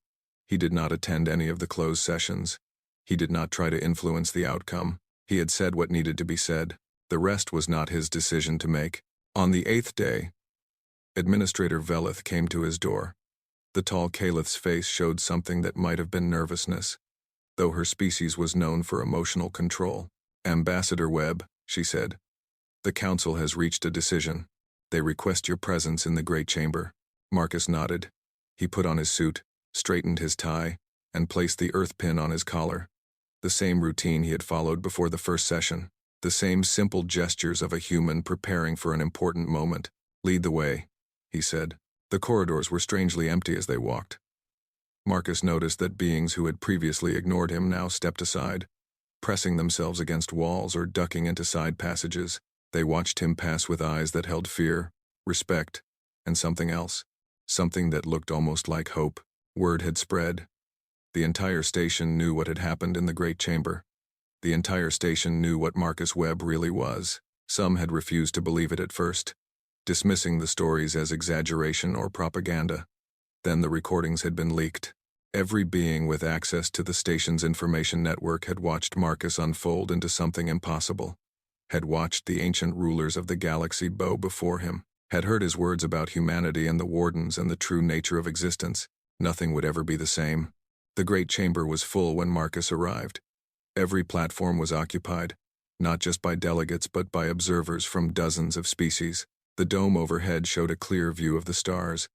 He did not attend any of the closed sessions. He did not try to influence the outcome. He had said what needed to be said. The rest was not his decision to make. On the 8th day, Administrator Velith came to his door. The tall Calith's face showed something that might have been nervousness, though her species was known for emotional control. Ambassador Webb, she said, the council has reached a decision. They request your presence in the Great Chamber. Marcus nodded. He put on his suit, straightened his tie, and placed the earth pin on his collar. The same routine he had followed before the first session. The same simple gestures of a human preparing for an important moment. Lead the way, he said. The corridors were strangely empty as they walked. Marcus noticed that beings who had previously ignored him now stepped aside, pressing themselves against walls or ducking into side passages. They watched him pass with eyes that held fear, respect, and something else. Something that looked almost like hope. Word had spread. The entire station knew what had happened in the Great Chamber. The entire station knew what Marcus Webb really was. Some had refused to believe it at first, dismissing the stories as exaggeration or propaganda. Then the recordings had been leaked. Every being with access to the station's information network had watched Marcus unfold into something impossible, had watched the ancient rulers of the galaxy bow before him, had heard his words about humanity and the wardens and the true nature of existence. Nothing would ever be the same. The Great Chamber was full when Marcus arrived. Every platform was occupied, not just by delegates but by observers from dozens of species. The dome overhead showed a clear view of the stars,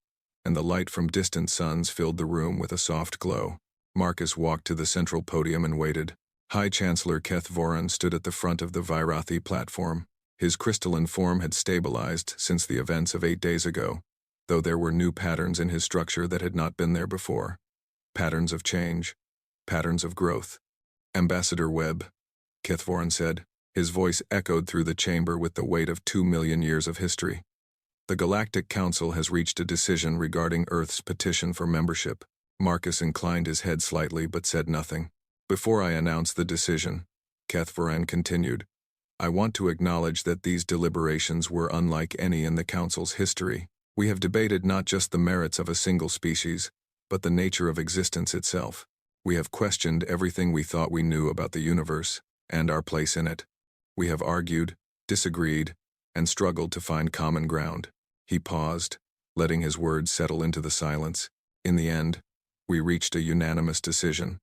and the light from distant suns filled the room with a soft glow. Marcus walked to the central podium and waited. High Chancellor Keth Voran stood at the front of the Virathi platform. His crystalline form had stabilized since the events of 8 days ago, though there were new patterns in his structure that had not been there before. Patterns of change, patterns of growth. Ambassador Webb, Keth Voran said. His voice echoed through the chamber with the weight of 2 million years of history. The Galactic Council has reached a decision regarding Earth's petition for membership. Marcus inclined his head slightly but said nothing. Before I announce the decision, Keth Voran continued, I want to acknowledge that these deliberations were unlike any in the Council's history. We have debated not just the merits of a single species, but the nature of existence itself. We have questioned everything we thought we knew about the universe and our place in it. We have argued, disagreed, and struggled to find common ground. He paused, letting his words settle into the silence. In the end, we reached a unanimous decision.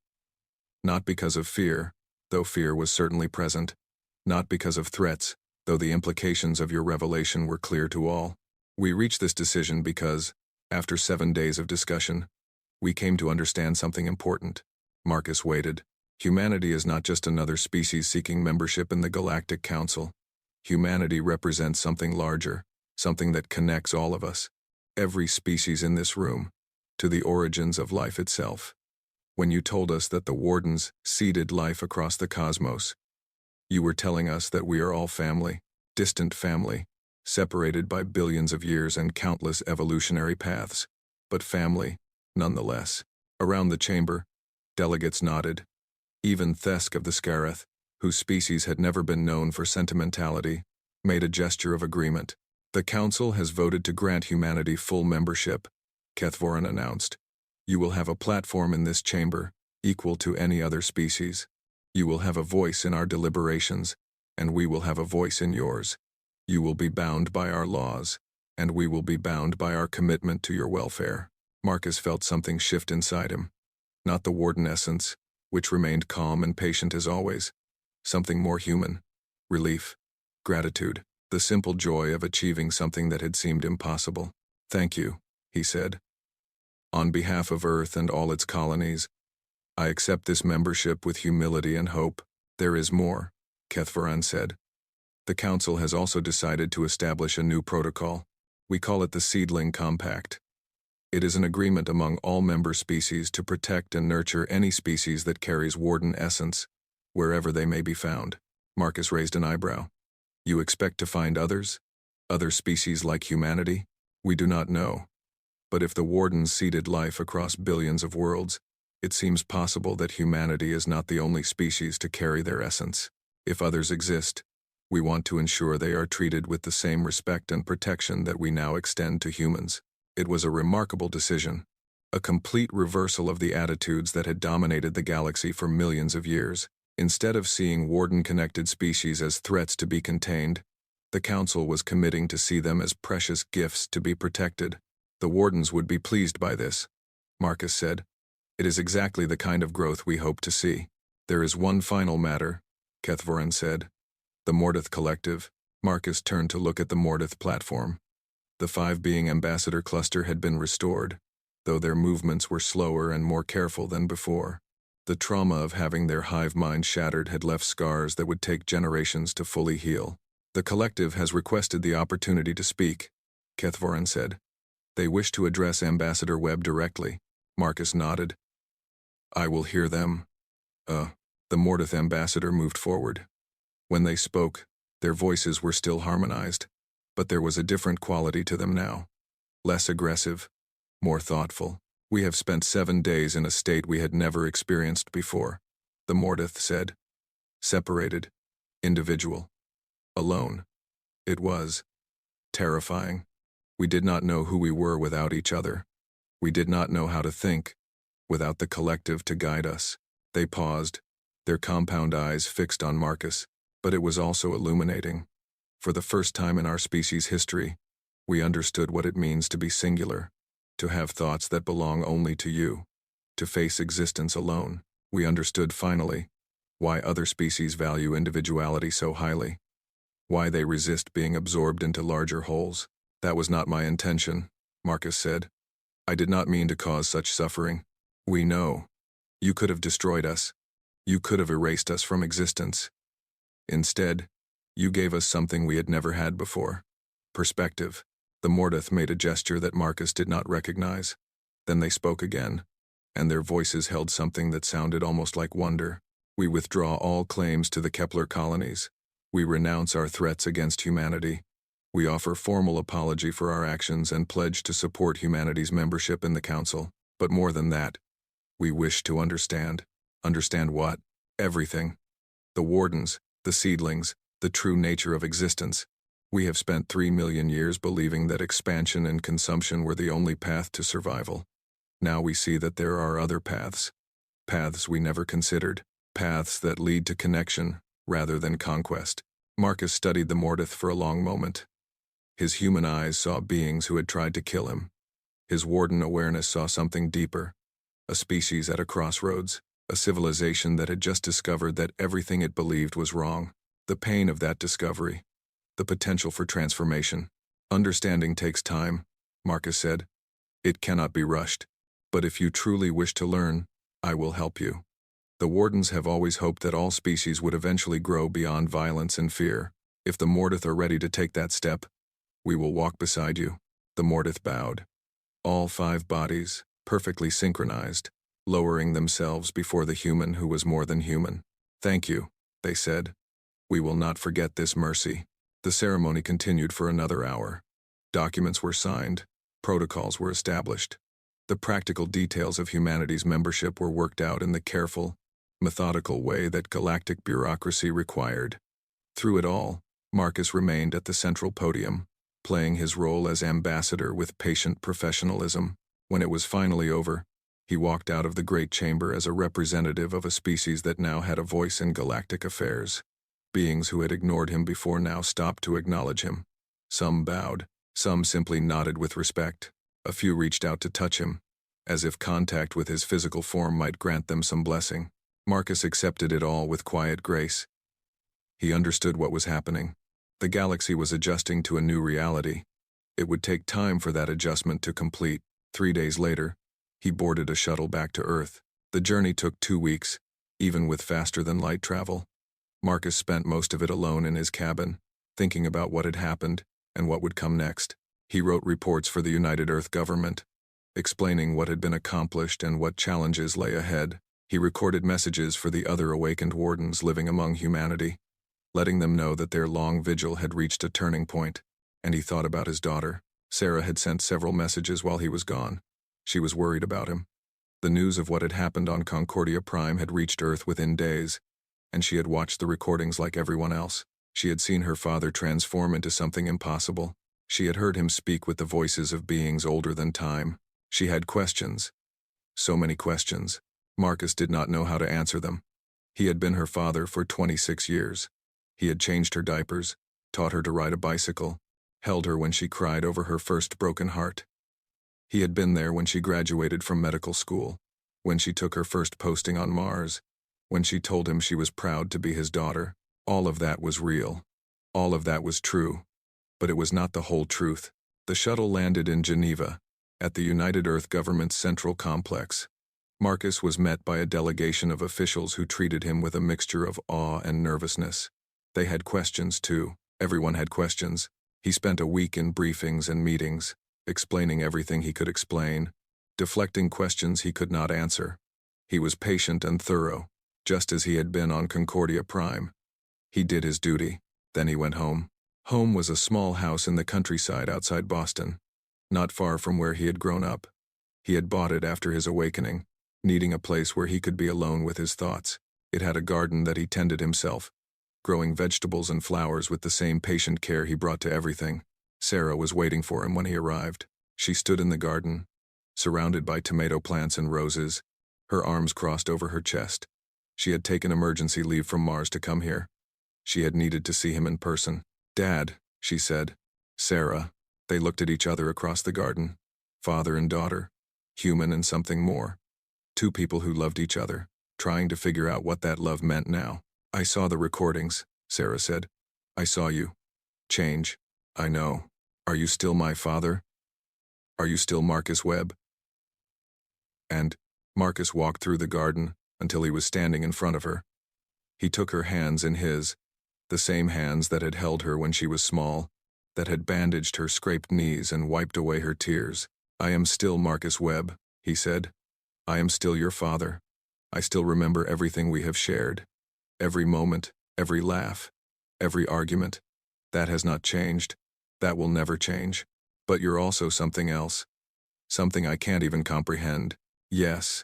Not because of fear, though fear was certainly present. Not because of threats, though the implications of your revelation were clear to all. We reached this decision because, after 7 days of discussion, we came to understand something important. Marcus waited. Humanity is not just another species seeking membership in the Galactic Council. Humanity represents something larger, something that connects all of us, every species in this room, to the origins of life itself. When you told us that the wardens seeded life across the cosmos, You were telling us that we are all family, distant family, separated by billions of years and countless evolutionary paths, but family, nonetheless. Around the chamber, delegates nodded. Even Thesk of the Scareth, whose species had never been known for sentimentality, made a gesture of agreement. The Council has voted to grant humanity full membership, Kethvorin announced. You will have a platform in this chamber, equal to any other species. You will have a voice in our deliberations, and we will have a voice in yours. You will be bound by our laws, and we will be bound by our commitment to your welfare. Marcus felt something shift inside him. Not the warden essence, which remained calm and patient as always. Something more human. Relief. Gratitude. The simple joy of achieving something that had seemed impossible. Thank you, he said. On behalf of Earth and all its colonies, I accept this membership with humility and hope. There is more, Kethvorin said. The Council has also decided to establish a new protocol. We call it the Seedling Compact. It is an agreement among all member species to protect and nurture any species that carries warden essence, wherever they may be found. Marcus raised an eyebrow. You expect to find others? Other species like humanity? We do not know. But if the wardens seeded life across billions of worlds, it seems possible that humanity is not the only species to carry their essence. If others exist, we want to ensure they are treated with the same respect and protection that we now extend to humans. It was a remarkable decision, a complete reversal of the attitudes that had dominated the galaxy for millions of years. Instead of seeing warden-connected species as threats to be contained, the Council was committing to see them as precious gifts to be protected. The wardens would be pleased by this, Marcus said. It is exactly the kind of growth we hope to see. There is one final matter, Kethvorin said. The Mortith Collective. Marcus turned to look at the Mortith platform. The 5-being ambassador cluster had been restored, though their movements were slower and more careful than before. The trauma of having their hive mind shattered had left scars that would take generations to fully heal. The collective has requested the opportunity to speak, Kethvorin said. They wish to address Ambassador Webb directly. Marcus nodded. I will hear them. The Mortith ambassador moved forward. When they spoke, their voices were still harmonized, but there was a different quality to them now. Less aggressive, more thoughtful. We have spent 7 days in a state we had never experienced before, the Mortith said. Separated, individual, alone. It was terrifying. We did not know who we were without each other. We did not know how to think, without the collective to guide us. They paused, their compound eyes fixed on Marcus, but it was also illuminating. For the first time in our species' history, we understood what it means to be singular, to have thoughts that belong only to you, to face existence alone. We understood finally why other species value individuality so highly, why they resist being absorbed into larger wholes. That was not my intention, Marcus said. I did not mean to cause such suffering. We know. You could have destroyed us. You could have erased us from existence. Instead, you gave us something we had never had before. Perspective. The Mortith made a gesture that Marcus did not recognize. Then they spoke again, and their voices held something that sounded almost like wonder. We withdraw all claims to the Kepler colonies. We renounce our threats against humanity. We offer formal apology for our actions and pledge to support humanity's membership in the Council. But more than that, we wish to understand. Understand what? Everything. The wardens, the seedlings, the true nature of existence. We have spent 3 million years believing that expansion and consumption were the only path to survival. Now we see that there are other paths. Paths we never considered. Paths that lead to connection, rather than conquest. Marcus studied the Mortith for a long moment. His human eyes saw beings who had tried to kill him. His warden awareness saw something deeper. A species at a crossroads. A civilization that had just discovered that everything it believed was wrong. The pain of that discovery. The potential for transformation. Understanding takes time, Marcus said. It cannot be rushed. But if you truly wish to learn, I will help you. The wardens have always hoped that all species would eventually grow beyond violence and fear. If the Mortith are ready to take that step, we will walk beside you. The Mortith bowed. All 5 bodies, perfectly synchronized, lowering themselves before the human who was more than human. Thank you, they said. We will not forget this mercy. The ceremony continued for another hour. Documents were signed. Protocols were established. The practical details of humanity's membership were worked out in the careful, methodical way that galactic bureaucracy required. Through it all, Marcus remained at the central podium, playing his role as ambassador with patient professionalism. When it was finally over, he walked out of the great chamber as a representative of a species that now had a voice in galactic affairs. Beings who had ignored him before now stopped to acknowledge him. Some bowed, some simply nodded with respect. A few reached out to touch him, as if contact with his physical form might grant them some blessing. Marcus accepted it all with quiet grace. He understood what was happening. The galaxy was adjusting to a new reality. It would take time for that adjustment to complete. 3 days later, he boarded a shuttle back to Earth. The journey took 2 weeks, even with faster-than-light travel. Marcus spent most of it alone in his cabin, thinking about what had happened and what would come next. He wrote reports for the United Earth government, explaining what had been accomplished and what challenges lay ahead. He recorded messages for the other awakened wardens living among humanity, letting them know that their long vigil had reached a turning point, and he thought about his daughter. Sarah had sent several messages while he was gone. She was worried about him. The news of what had happened on Concordia Prime had reached Earth within days, and she had watched the recordings like everyone else. She had seen her father transform into something impossible. She had heard him speak with the voices of beings older than time. She had questions. So many questions. Marcus did not know how to answer them. He had been her father for 26 years. He had changed her diapers, taught her to ride a bicycle, held her when she cried over her first broken heart. He had been there when she graduated from medical school, when she took her first posting on Mars, when she told him she was proud to be his daughter. All of that was real. All of that was true. But it was not the whole truth. The shuttle landed in Geneva, at the United Earth government's central complex. Marcus was met by a delegation of officials who treated him with a mixture of awe and nervousness. They had questions too. Everyone had questions. He spent a week in briefings and meetings, explaining everything he could explain, deflecting questions he could not answer. He was patient and thorough, just as he had been on Concordia Prime. He did his duty. Then he went home. Home was a small house in the countryside outside Boston, not far from where he had grown up. He had bought it after his awakening, needing a place where he could be alone with his thoughts. It had a garden that he tended himself, growing vegetables and flowers with the same patient care he brought to everything. Sarah was waiting for him when he arrived. She stood in the garden, surrounded by tomato plants and roses, her arms crossed over her chest. She had taken emergency leave from Mars to come here. She had needed to see him in person. "Dad," she said. "Sarah." They looked at each other across the garden. Father and daughter, human and something more. Two people who loved each other, trying to figure out what that love meant now. "I saw the recordings," Sarah said. "I saw you change. I know. Are you still my father? Are you still Marcus Webb?" And Marcus walked through the garden until he was standing in front of her. He took her hands in his, the same hands that had held her when she was small, that had bandaged her scraped knees and wiped away her tears. "I am still Marcus Webb," he said. "I am still your father. I still remember everything we have shared. Every moment, every laugh, every argument. That has not changed. That will never change. But you're also something else. Something I can't even comprehend. Yes,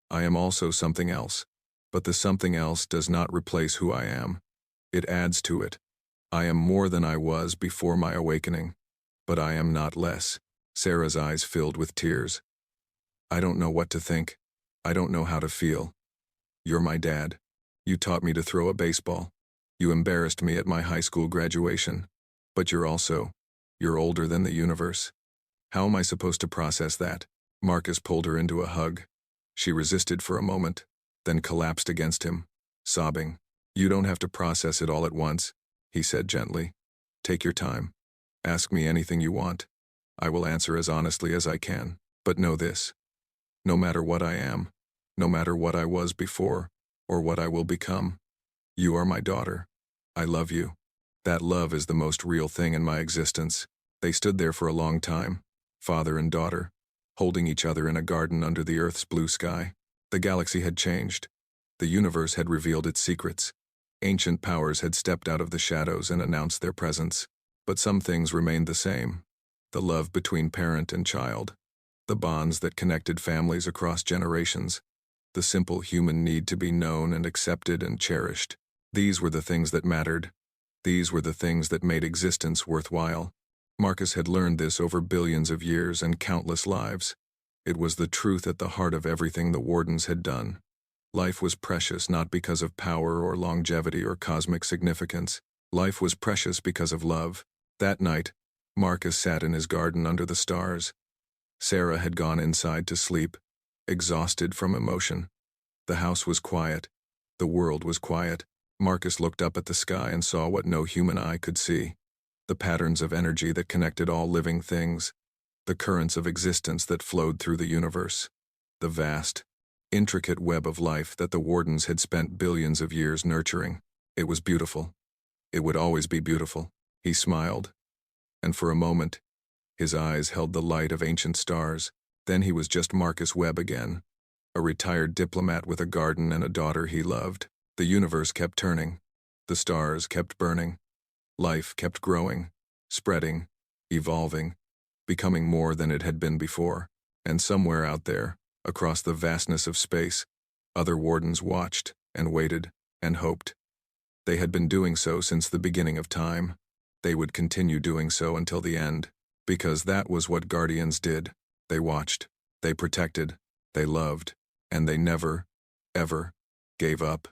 I am also something else. But the something else does not replace who I am. It adds to it. I am more than I was before my awakening. But I am not less." Sarah's eyes filled with tears. "I don't know what to think. I don't know how to feel. You're my dad. You taught me to throw a baseball. You embarrassed me at my high school graduation. But you're older than the universe. How am I supposed to process that?" Marcus pulled her into a hug. She resisted for a moment, then collapsed against him, sobbing. "You don't have to process it all at once," he said gently. "Take your time. Ask me anything you want. I will answer as honestly as I can. But know this. No matter what I am, no matter what I was before, or what I will become, you are my daughter. I love you. That love is the most real thing in my existence." They stood there for a long time, father and daughter, holding each other in a garden under the Earth's blue sky. The galaxy had changed. The universe had revealed its secrets. Ancient powers had stepped out of the shadows and announced their presence, but some things remained the same. The love between parent and child, the bonds that connected families across generations, the simple human need to be known and accepted and cherished. These were the things that mattered. These were the things that made existence worthwhile. Marcus had learned this over billions of years and countless lives. It was the truth at the heart of everything the Wardens had done. Life was precious not because of power or longevity or cosmic significance. Life was precious because of love. That night, Marcus sat in his garden under the stars. Sarah had gone inside to sleep, exhausted from emotion. The house was quiet. The world was quiet. Marcus looked up at the sky and saw what no human eye could see. The patterns of energy that connected all living things. The currents of existence that flowed through the universe. The vast, intricate web of life that the Wardens had spent billions of years nurturing. It was beautiful. It would always be beautiful. He smiled. And for a moment, his eyes held the light of ancient stars. Then he was just Marcus Webb again, a retired diplomat with a garden and a daughter he loved. The universe kept turning. The stars kept burning. Life kept growing, spreading, evolving, becoming more than it had been before. And somewhere out there, across the vastness of space, other Wardens watched and waited and hoped. They had been doing so since the beginning of time. They would continue doing so until the end, because that was what Guardians did. They watched, they protected, they loved, and they never, ever gave up.